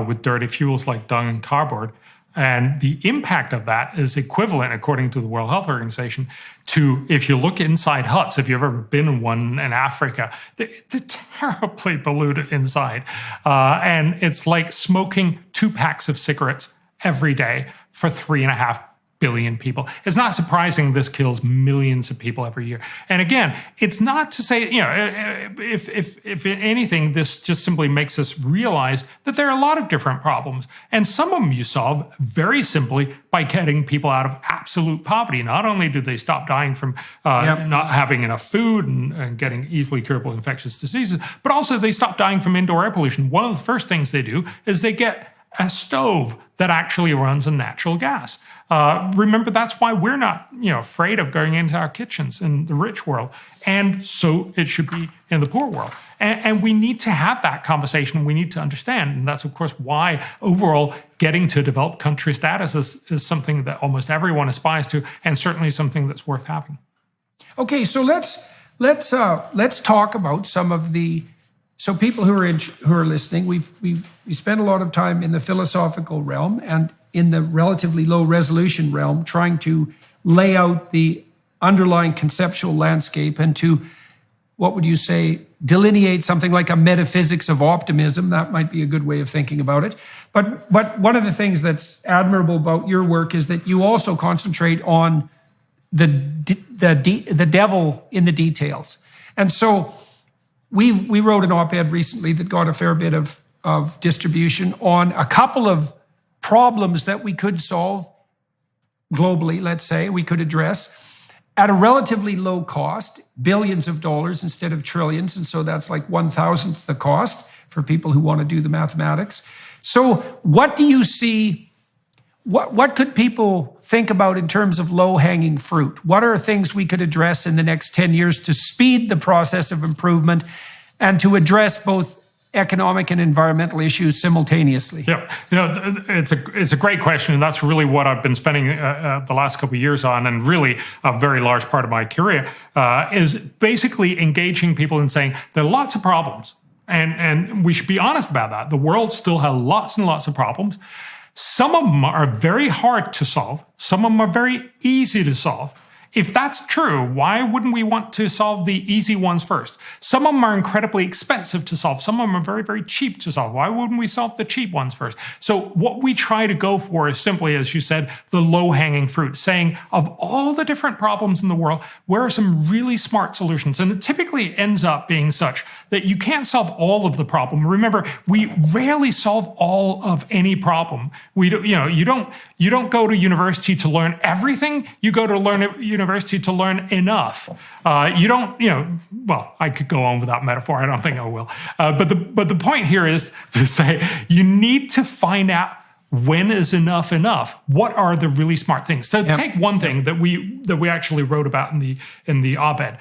with dirty fuels like dung and cardboard. And the impact of that is equivalent, according to the World Health Organization, to, if you look inside huts, if you've ever been in one in Africa, they're terribly polluted inside. And it's like smoking 2 packs of cigarettes every day for 3.5 billion people. It's not surprising this kills millions of people every year. And again, it's not to say, if anything, this just simply makes us realize that there are a lot of different problems. And some of them you solve very simply by getting people out of absolute poverty. Not only do they stop dying from not having enough food and getting easily curable infectious diseases, but also they stop dying from indoor air pollution. One of the first things they do is they get a stove that actually runs on natural gas. Remember, that's why we're not, afraid of going into our kitchens in the rich world. And so it should be in the poor world. And we need to have that conversation. We need to understand. And that's, of course, why overall getting to developed country status is something that almost everyone aspires to, and certainly something that's worth having. Okay, so let's talk about some of the. So people who are listening, we spend a lot of time in the philosophical realm and in the relatively low resolution realm, trying to lay out the underlying conceptual landscape and to, what would you say, delineate something like a metaphysics of optimism. That might be a good way of thinking about it. But one of the things that's admirable about your work is that you also concentrate on the devil in the details. And so we wrote an op-ed recently that got a fair bit of distribution on a couple of problems that we could solve globally, let's say, we could address at a relatively low cost, billions of dollars instead of trillions. And so that's like 1,000th the cost for people who want to do the mathematics. So what do you see, what could people think about in terms of low-hanging fruit? What are things we could address in the next 10 years to speed the process of improvement and to address both economic and environmental issues simultaneously? Yeah, it's a great question, and that's really what I've been spending the last couple of years on, and really a very large part of my career is basically engaging people and saying there are lots of problems, and we should be honest about that. The world still has lots and lots of problems. Some of them are very hard to solve. Some of them are very easy to solve. If that's true, why wouldn't we want to solve the easy ones first? Some of them are incredibly expensive to solve. Some of them are very, very cheap to solve. Why wouldn't we solve the cheap ones first? So what we try to go for is simply, as you said, the low-hanging fruit, saying of all the different problems in the world, where are some really smart solutions? And it typically ends up being such that you can't solve all of the problem. Remember, we rarely solve all of any problem. You don't go to university to learn everything. You go to university to learn enough. Well, I could go on with that metaphor. I don't think I will. But the point here is to say you need to find out when is enough. What are the really smart things? So take one thing that we actually wrote about in the op-ed.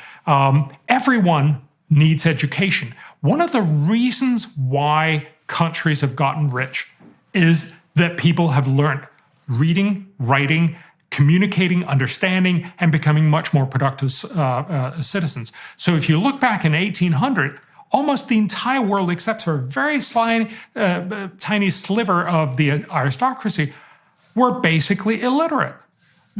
Everyone needs education. One of the reasons why countries have gotten rich is that people have learned reading, writing, communicating, understanding, and becoming much more productive citizens. So if you look back in 1800, almost the entire world, except for a very tiny sliver of the aristocracy, were basically illiterate.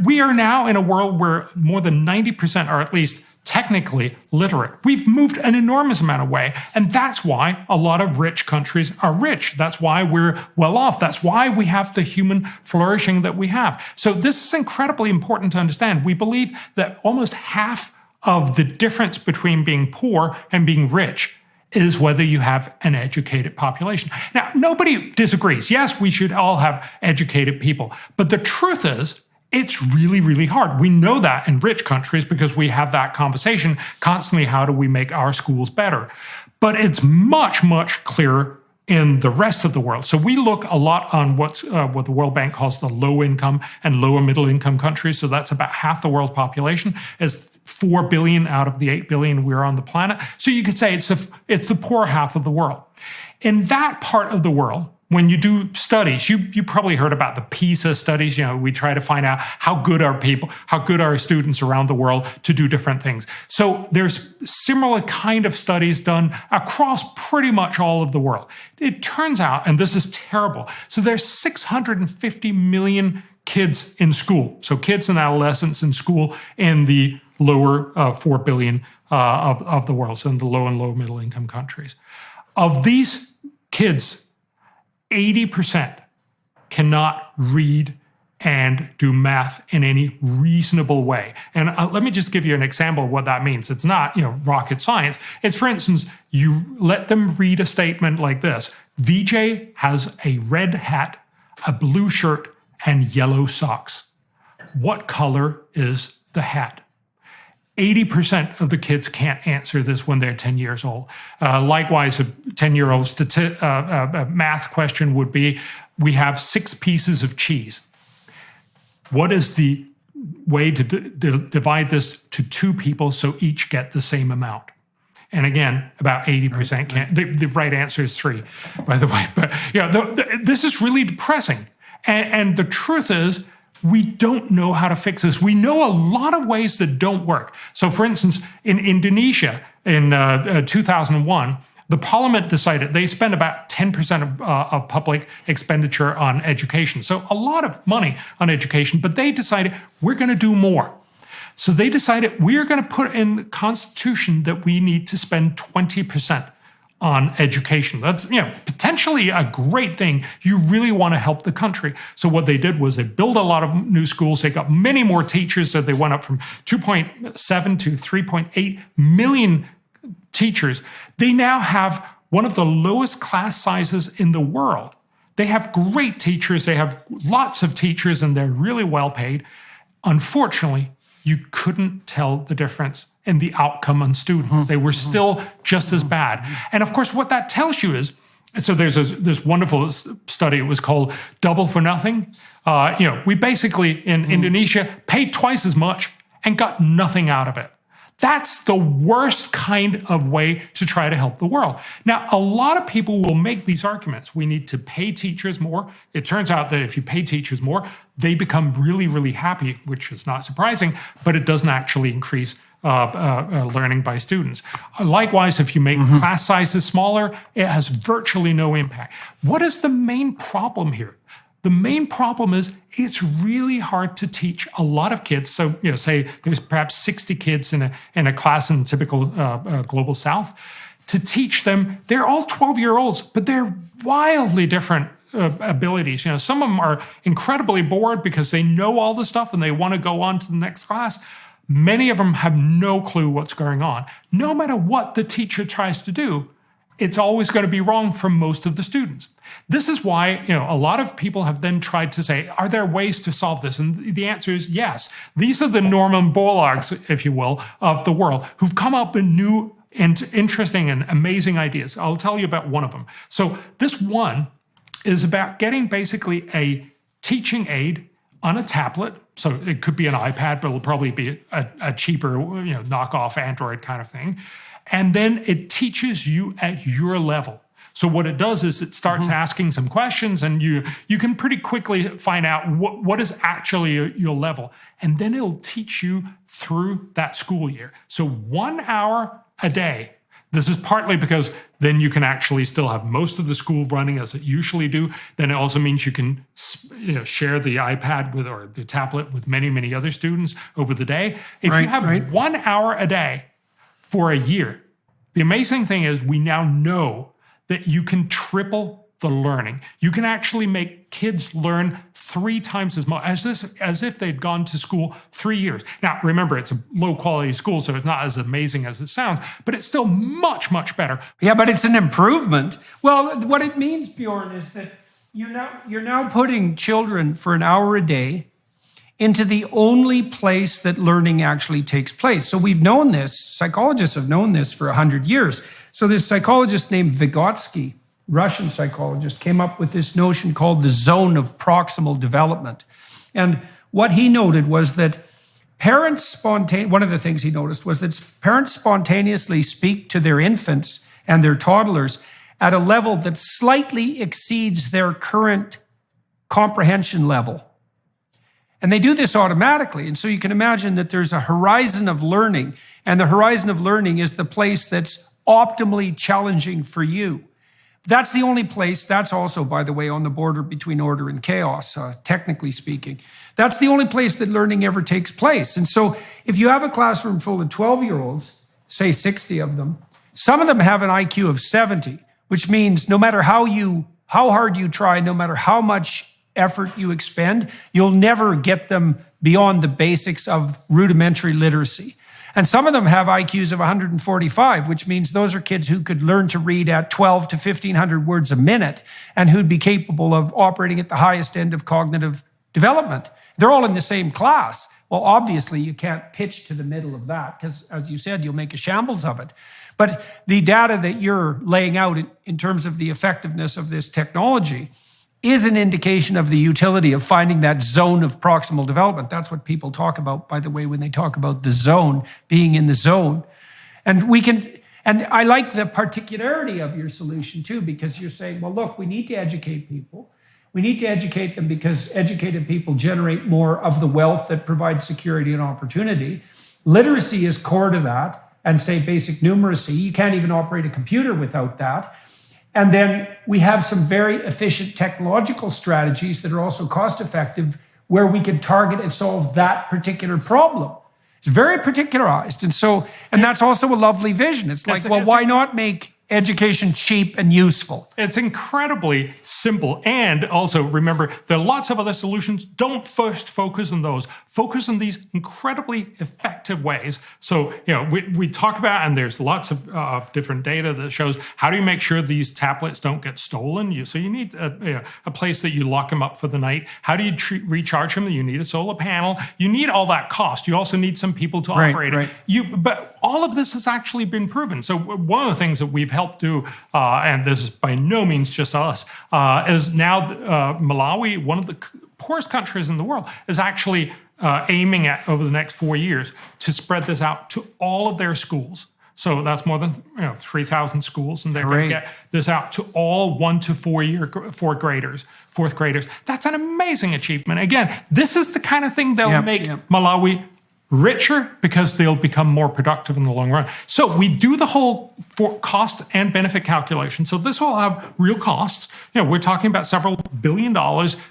We are now in a world where more than 90% are at least technically literate. We've moved an enormous amount of way, and that's why a lot of rich countries are rich. That's why we're well off. That's why we have the human flourishing that we have. So this is incredibly important to understand. We believe that almost half of the difference between being poor and being rich is whether you have an educated population. Now, nobody disagrees. Yes, we should all have educated people, but the truth is, it's really, really hard. We know that in rich countries because we have that conversation constantly. How do we make our schools better? But it's much, much clearer in the rest of the world. So we look a lot on what the World Bank calls the low income and lower middle income countries. So that's about half the world's population. It's 4 billion out of the 8 billion we're on the planet. So you could say it's the poor half of the world. In that part of the world, when you do studies, you probably heard about the PISA studies. We try to find out how good are students around the world to do different things. So there's similar kind of studies done across pretty much all of the world. It turns out, and this is terrible, so there's 650 million kids in school. So kids and adolescents in school in the lower 4 billion of the world, so in the low and low middle income countries. Of these kids, 80% cannot read and do math in any reasonable way. And let me just give you an example of what that means. It's not, rocket science. It's, for instance, you let them read a statement like this. VJ has a red hat, a blue shirt, and yellow socks. What color is the hat? 80% of the kids can't answer this when they're 10 years old. Likewise, a 10-year-old's math question would be, we have 6 pieces of cheese. What is the way to divide this to 2 people so each get the same amount? And again, about 80% can't. The right answer is 3, by the way. But this is really depressing. And the truth is, we don't know how to fix this. We know a lot of ways that don't work. So, for instance, in Indonesia in 2001, the parliament decided they spend about 10% of public expenditure on education. So a lot of money on education, but they decided we're going to do more. So they decided we're going to put in the Constitution that we need to spend 20% on education. That's potentially a great thing. You really want to help the country. So what they did was they built a lot of new schools. They got many more teachers. So they went up from 2.7 to 3.8 million teachers. They now have one of the lowest class sizes in the world. They have great teachers. They have lots of teachers, and they're really well paid. Unfortunately, you couldn't tell the difference in the outcome on students. They were still just as bad. And of course, what that tells you is, so there's this wonderful study, it was called Double for Nothing. We basically, in Indonesia, paid twice as much and got nothing out of it. That's the worst kind of way to try to help the world. Now, a lot of people will make these arguments. We need to pay teachers more. It turns out that if you pay teachers more, they become really, really happy, which is not surprising, but it doesn't actually increase learning by students. Likewise, if you make class sizes smaller, it has virtually no impact. What is the main problem here? The main problem is it's really hard to teach a lot of kids. So, say there's perhaps 60 kids in a class in typical global South. To teach them, they're all 12-year-olds, but they're wildly different abilities. Some of them are incredibly bored because they know all the stuff and they want to go on to the next class. Many of them have no clue what's going on. No matter what the teacher tries to do, it's always going to be wrong for most of the students. This is why, a lot of people have then tried to say, are there ways to solve this? And the answer is yes. These are the Norman Borlaugs, if you will, of the world, who've come up with new and interesting and amazing ideas. I'll tell you about one of them. So this one is about getting basically a teaching aid on a tablet. So it could be an iPad, but it'll probably be a cheaper, knockoff Android kind of thing. And then it teaches you at your level. So what it does is it starts asking some questions, and you can pretty quickly find out what is actually your level. And then it'll teach you through that school year. So 1 hour a day. This is partly because then you can actually still have most of the school running as it usually do. Then it also means you can share the iPad or the tablet with many, many other students over the day. If you have 1 hour a day for a year, the amazing thing is we now know that you can triple the learning. You can actually make kids learn 3 times as much, as if they'd gone to school 3 years. Now, remember, it's a low-quality school, so it's not as amazing as it sounds, but it's still much, much better. Yeah, but it's an improvement. Well, what it means, Bjorn, is that you're now putting children for an hour a day into the only place that learning actually takes place. So we've known this, psychologists have known this for 100 years. So this psychologist named Vygotsky, Russian psychologist, came up with this notion called the zone of proximal development. And what he noted was that one of the things he noticed was that parents spontaneously speak to their infants and their toddlers at a level that slightly exceeds their current comprehension level. And they do this automatically. And so you can imagine that there's a horizon of learning, and the horizon of learning is the place that's optimally challenging for you. That's the only place. That's also, by the way, on the border between order and chaos, technically speaking. That's the only place that learning ever takes place. And so if you have a classroom full of 12-year-olds, say 60 of them, some of them have an IQ of 70, which means no matter how hard you try, no matter how much effort you expend, you'll never get them beyond the basics of rudimentary literacy. And some of them have IQs of 145, which means those are kids who could learn to read at 12 to 1,500 words a minute and who'd be capable of operating at the highest end of cognitive development. They're all in the same class. Well, obviously, you can't pitch to the middle of that because, as you said, you'll make a shambles of it. But the data that you're laying out in terms of the effectiveness of this technology is an indication of the utility of finding that zone of proximal development. That's what people talk about, by the way, when they talk about the zone, being in the zone. And I like the particularity of your solution too, because you're saying, well, look, we need to educate people. We need to educate them because educated people generate more of the wealth that provides security and opportunity. Literacy is core to that, and say basic numeracy. You can't even operate a computer without that. And then we have some very efficient technological strategies that are also cost effective where we can target and solve that particular problem. It's very particularized. And that's also a lovely vision. It's like, why not make education cheap and useful? It's incredibly simple. And also remember, there are lots of other solutions. Don't first focus on those. Focus on these incredibly effective ways. So, we talk about, and there's lots of different data that shows how do you make sure these tablets don't get stolen. So you need a place that you lock them up for the night. How do you recharge them? You need a solar panel. You need all that cost. You also need some people to operate it. But all of this has actually been proven. So one of the things that we've helped do, and this is by no means just us, is now Malawi, one of the poorest countries in the world, is actually aiming at, over the next 4 years, to spread this out to all of their schools. So that's more than 3,000 schools, and they're going to get this out to all 1 to 4 graders, fourth graders. That's an amazing achievement. Again, this is the kind of thing that'll make Malawi richer because they'll become more productive in the long run. So we do the whole cost and benefit calculation. So this will have real costs. We're talking about several $1 billion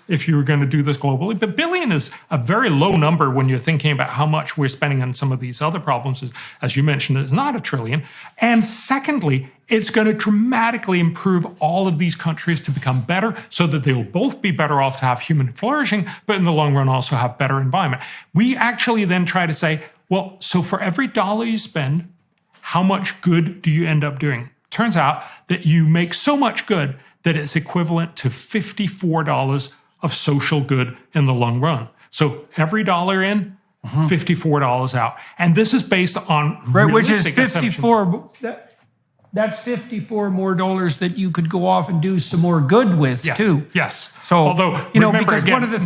if you were going to do this globally. But billion is a very low number when you're thinking about how much we're spending on some of these other problems. As you mentioned, it's not $1 trillion. And secondly, it's going to dramatically improve all of these countries to become better so that they'll both be better off to have human flourishing, but in the long run also have better environment. We actually then try to say, well, so for every dollar you spend, how much good do you end up doing? Turns out that you make so much good that it's equivalent to $54 of social good in the long run. So every dollar in, $54 out. And this is based on which is 54. That's $54 more that you could go off and do some more good with too. Yes. So, although remember again, one of the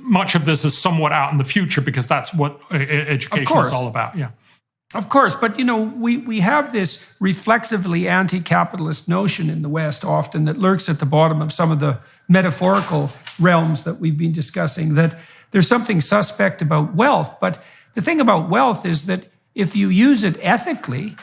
much of this is somewhat out in the future because that's what education is all about. Yeah. Of course, but we have this reflexively anti-capitalist notion in the West often that lurks at the bottom of some of the metaphorical realms that we've been discussing, that there's something suspect about wealth. But the thing about wealth is that if you use it ethically,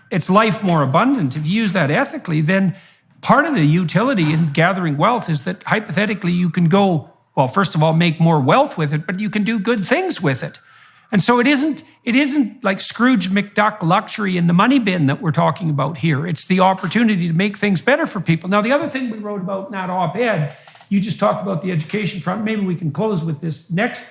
it's life more abundant. If you use that ethically, then part of the utility in gathering wealth is that hypothetically you can go, well, first of all, make more wealth with it, but you can do good things with it. And so it isn't like Scrooge McDuck luxury in the money bin that we're talking about here. It's the opportunity to make things better for people. Now, the other thing we wrote about in that op-ed, you just talked about the education front. Maybe we can close with this next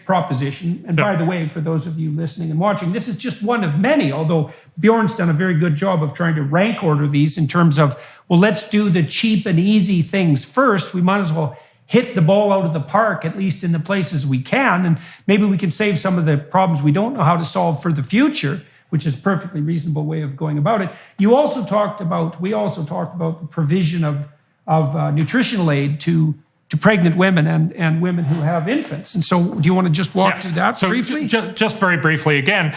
proposition. And by the way, for those of you listening and watching, this is just one of many, although Bjorn's done a very good job of trying to rank order these in terms of, well, let's do the cheap and easy things first. We might as well hit the ball out of the park, at least in the places we can. And maybe we can save some of the problems we don't know how to solve for the future, which is a perfectly reasonable way of going about it. We also talked about the provision of nutritional aid to to pregnant women and women who have infants. And so do you want to just walk through that briefly? Just very briefly, again,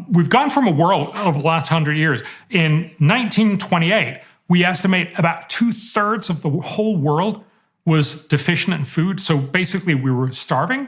we've gone from a world over the last 100 years. In 1928, we estimate about 2/3 of the whole world was deficient in food. So basically we were starving.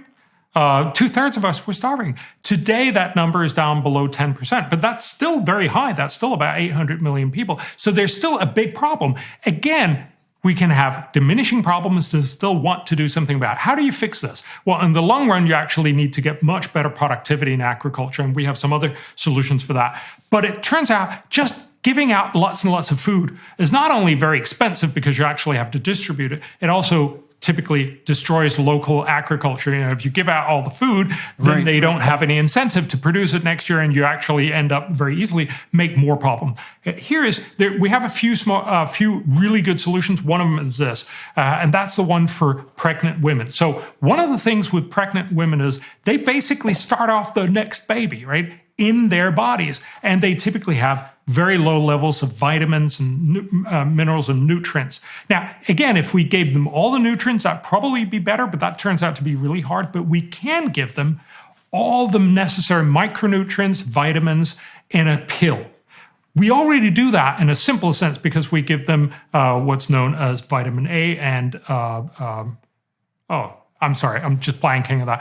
2/3 of us were starving. Today, that number is down below 10%, but that's still very high. That's still about 800 million people. So there's still a big problem. Again, we can have diminishing problems to still want to do something about it. How do you fix this? Well, in the long run, you actually need to get much better productivity in agriculture, and we have some other solutions for that. But it turns out just giving out lots and lots of food is not only very expensive because you actually have to distribute it, it also typically destroys local agriculture. You know, if you give out all the food, then they don't have any incentive to produce it next year, and you actually end up very easily make more problem. We have a few really good solutions. One of them is this, and that's the one for pregnant women. So one of the things with pregnant women is they basically start off the next baby, right, in their bodies, and they typically have very low levels of vitamins and minerals and nutrients. Now, again, if we gave them all the nutrients, that'd probably be better, but that turns out to be really hard. But we can give them all the necessary micronutrients, vitamins in a pill. We already do that in a simple sense because we give them what's known as vitamin A and, I'm sorry, I'm just blanking on that.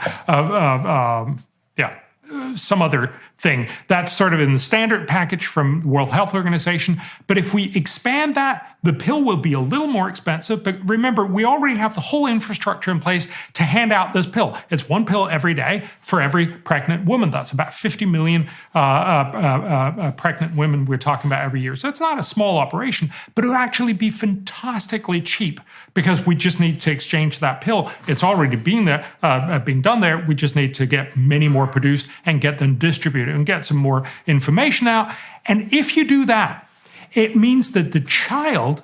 Some other thing. That's sort of in the standard package from the World Health Organization. But if we expand that, the pill will be a little more expensive. But remember, we already have the whole infrastructure in place to hand out this pill. It's one pill every day for every pregnant woman. That's about 50 million pregnant women we're talking about every year. So it's not a small operation, but it would actually be fantastically cheap because we just need to exchange that pill. It's already being done there. We just need to get many more produced and get them distributed and get some more information out. And if you do that, it means that the child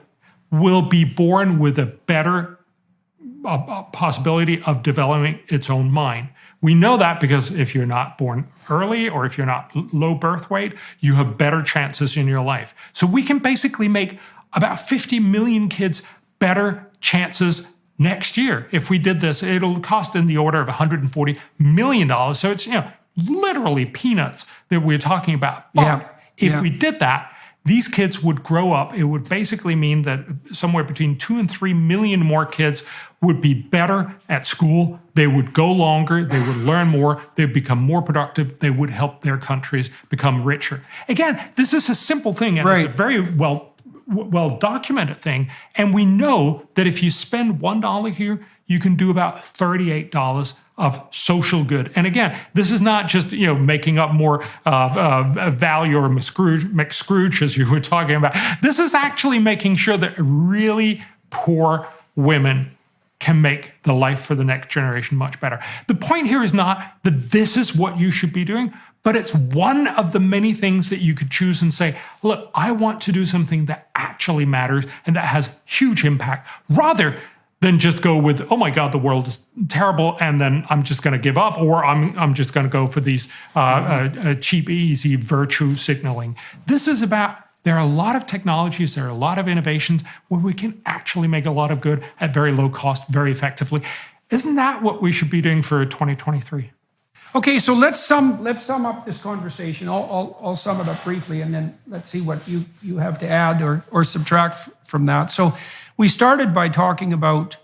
will be born with a better possibility of developing its own mind. We know that because if you're not born early or if you're not low birth weight, you have better chances in your life. So we can basically make about 50 million kids better chances next year. If we did this, it'll cost in the order of $140 million. So it's, literally peanuts that we're talking about. But if we did that, these kids would grow up. It would basically mean that somewhere between 2 and 3 million more kids would be better at school. They would go longer. They would learn more. They'd become more productive. They would help their countries become richer. Again, this is a simple thing, and it's a very well documented thing. And we know that if you spend $1 here, you can do about $38 of social good. And again, this is not just making up more value or McScrooge, as you were talking about. This is actually making sure that really poor women can make the life for the next generation much better. The point here is not that this is what you should be doing, but it's one of the many things that you could choose and say, look, I want to do something that actually matters and that has huge impact, rather than just go with, oh my God, the world is terrible, and then I'm just going to give up, or I'm just going to go for these cheap, easy virtue signaling. This is about, there are a lot of technologies, there are a lot of innovations where we can actually make a lot of good at very low cost, very effectively. Isn't that what we should be doing for 2023? Okay, so let's sum up this conversation. I'll sum it up briefly, and then let's see what you have to add or subtract from that. So we started by talking about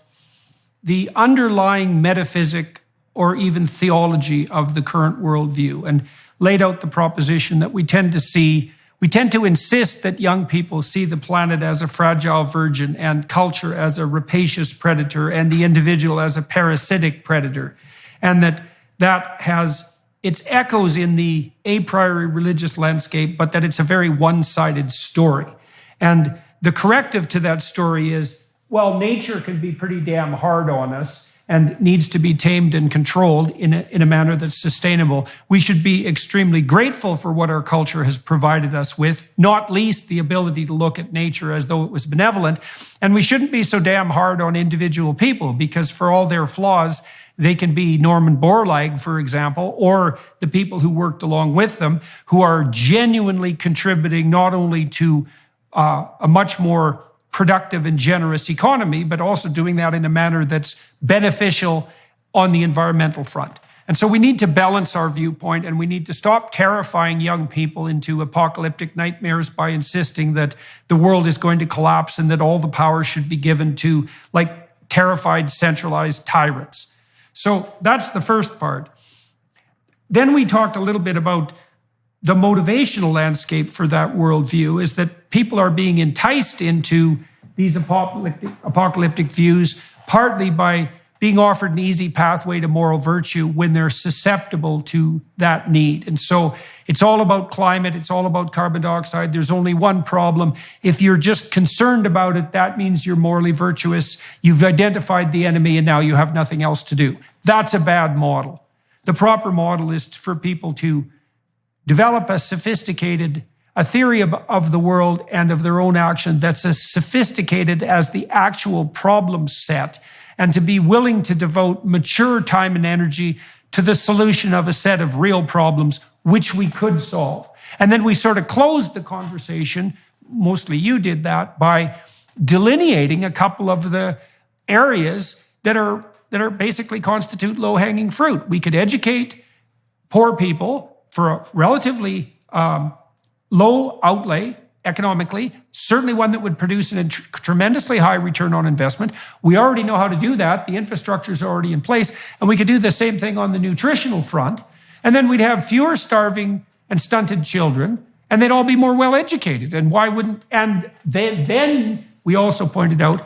the underlying metaphysic or even theology of the current worldview, and laid out the proposition that we tend to insist that young people see the planet as a fragile virgin and culture as a rapacious predator and the individual as a parasitic predator, and that has its echoes in the a priori religious landscape, but that it's a very one-sided story. And the corrective to that story is, well, nature can be pretty damn hard on us and needs to be tamed and controlled in a manner that's sustainable. We should be extremely grateful for what our culture has provided us with, not least the ability to look at nature as though it was benevolent. And we shouldn't be so damn hard on individual people, because for all their flaws, they can be Norman Borlaug, for example, or the people who worked along with them, who are genuinely contributing not only to a much more productive and generous economy, but also doing that in a manner that's beneficial on the environmental front. And so we need to balance our viewpoint, and we need to stop terrifying young people into apocalyptic nightmares by insisting that the world is going to collapse and that all the power should be given to like terrified, centralized tyrants. So that's the first part. Then we talked a little bit about the motivational landscape for that worldview is that people are being enticed into these apocalyptic views, partly by being offered an easy pathway to moral virtue when they're susceptible to that need. And so it's all about climate, it's all about carbon dioxide. There's only one problem. If you're just concerned about it, that means you're morally virtuous. You've identified the enemy and now you have nothing else to do. That's a bad model. The proper model is for people to develop a theory of the world and of their own action that's as sophisticated as the actual problem set, and to be willing to devote mature time and energy to the solution of a set of real problems which we could solve. And then we sort of closed the conversation, mostly you did that, by delineating a couple of the areas that are basically constitute low-hanging fruit. We could educate poor people for a relatively low outlay economically, certainly one that would produce a tremendously high return on investment. We already know how to do that. The infrastructure is already in place. And we could do the same thing on the nutritional front. And then we'd have fewer starving and stunted children, and they'd all be more well-educated. And why wouldn't, and then we also pointed out,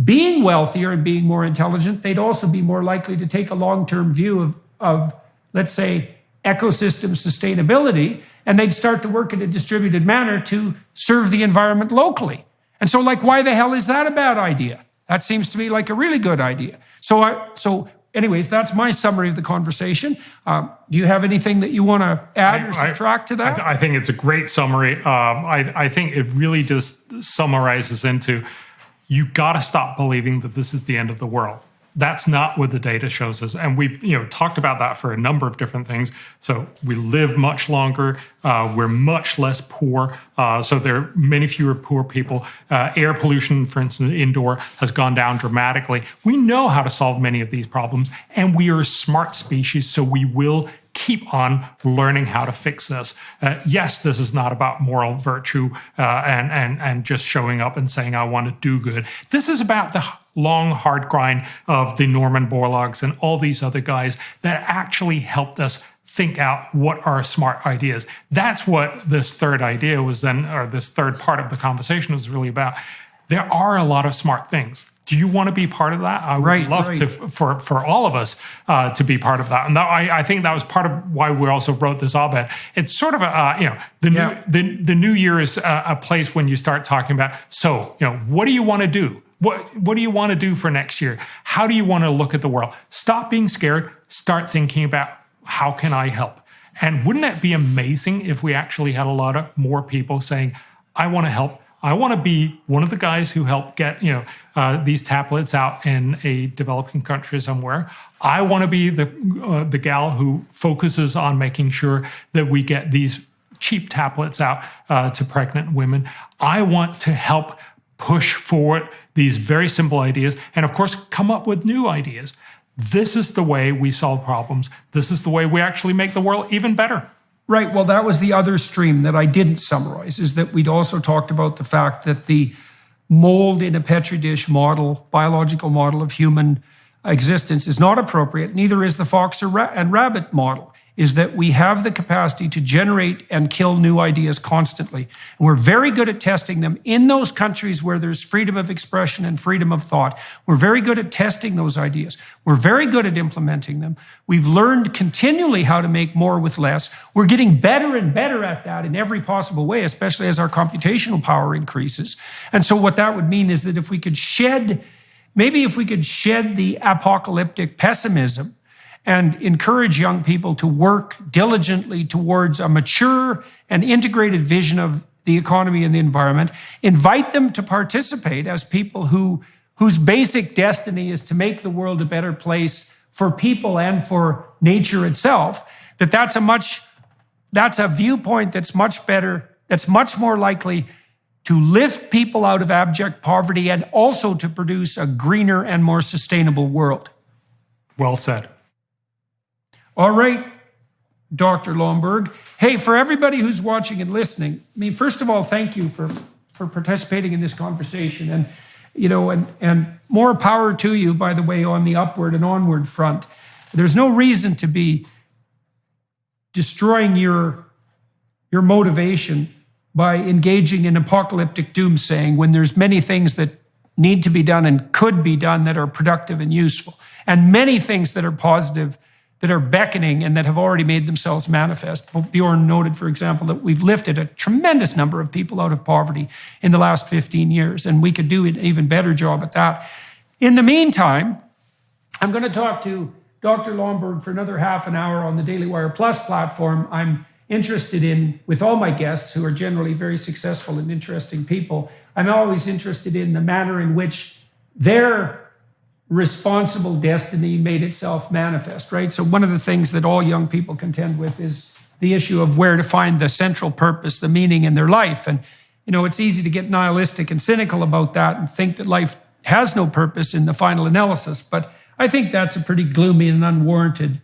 being wealthier and being more intelligent, they'd also be more likely to take a long-term view of let's say, ecosystem sustainability, and they'd start to work in a distributed manner to serve the environment locally. And so, like, why the hell is that a bad idea? That seems to me like a really good idea. So anyways, that's my summary of the conversation. Do you have anything that you want to add or subtract to that? I think it's a great summary. I think it really just summarizes into, you got to stop believing that this is the end of the world. That's not what the data shows us. And we've talked about that for a number of different things. So we live much longer. We're much less poor. So there are many fewer poor people. Air pollution, for instance, indoor has gone down dramatically. We know how to solve many of these problems, and we are a smart species, so we will keep on learning how to fix this. Yes, this is not about moral virtue and just showing up and saying, I want to do good. This is about the long, hard grind of the Norman Borlaugs and all these other guys that actually helped us think out what are smart ideas. That's what this third idea was then, or this third part of the conversation was really about. There are a lot of smart things. Do you want to be part of that? I would love to, for all of us to be part of that. And I think that was part of why we also wrote this op-ed. It's sort of the new year is a place when you start talking about, so, what do you want to do? What do you want to do for next year? How do you want to look at the world? Stop being scared. Start thinking about, how can I help? And wouldn't it be amazing if we actually had a lot of more people saying, I want to help. I want to be one of the guys who helped get these tablets out in a developing country somewhere. I want to be the gal who focuses on making sure that we get these cheap tablets out to pregnant women. I want to help push forward these very simple ideas and, of course, come up with new ideas. This is the way we solve problems. This is the way we actually make the world even better. Right. Well, that was the other stream that I didn't summarize, is that we'd also talked about the fact that the mold in a petri dish model, biological model of human existence is not appropriate. Neither is the fox and rabbit model, is that we have the capacity to generate and kill new ideas constantly. And we're very good at testing them in those countries where there's freedom of expression and freedom of thought. We're very good at testing those ideas. We're very good at implementing them. We've learned continually how to make more with less. We're getting better and better at that in every possible way, especially as our computational power increases. And so what that would mean is that if we could shed the apocalyptic pessimism and encourage young people to work diligently towards a mature and integrated vision of the economy and the environment, invite them to participate as people whose basic destiny is to make the world a better place for people and for nature itself, that's a viewpoint that's much better, that's much more likely to lift people out of abject poverty and also to produce a greener and more sustainable world. Well said. All right, Dr. Lomberg. Hey, for everybody who's watching and listening, I mean, first of all, thank you for participating in this conversation. And, and more power to you, by the way, on the upward and onward front. There's no reason to be destroying your motivation by engaging in apocalyptic doomsaying when there's many things that need to be done and could be done that are productive and useful, and many things that are positive, that are beckoning and that have already made themselves manifest. Bjorn noted, for example, that we've lifted a tremendous number of people out of poverty in the last 15 years, and we could do an even better job at that. In the meantime, I'm going to talk to Dr. Lomberg for another half an hour on the Daily Wire Plus platform. I'm interested in, with all my guests, who are generally very successful and interesting people, I'm always interested in the manner in which their responsible destiny made itself manifest, right? So one of the things that all young people contend with is the issue of where to find the central purpose, the meaning in their life. And, it's easy to get nihilistic and cynical about that and think that life has no purpose in the final analysis. But I think that's a pretty gloomy and unwarranted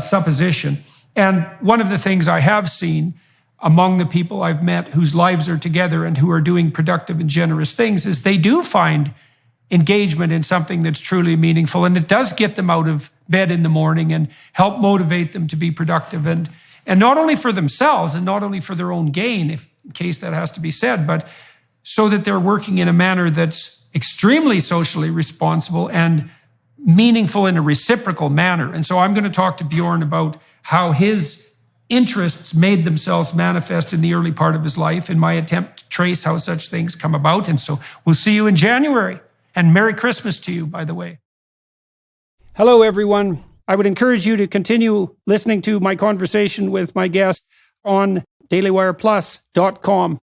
supposition. And one of the things I have seen among the people I've met whose lives are together and who are doing productive and generous things is they do find engagement in something that's truly meaningful. And it does get them out of bed in the morning and help motivate them to be productive. And not only for themselves and not only for their own gain, if in case that has to be said, but so that they're working in a manner that's extremely socially responsible and meaningful in a reciprocal manner. And so I'm going to talk to Bjorn about how his interests made themselves manifest in the early part of his life in my attempt to trace how such things come about. And so we'll see you in January. And Merry Christmas to you, by the way. Hello, everyone. I would encourage you to continue listening to my conversation with my guest on dailywireplus.com.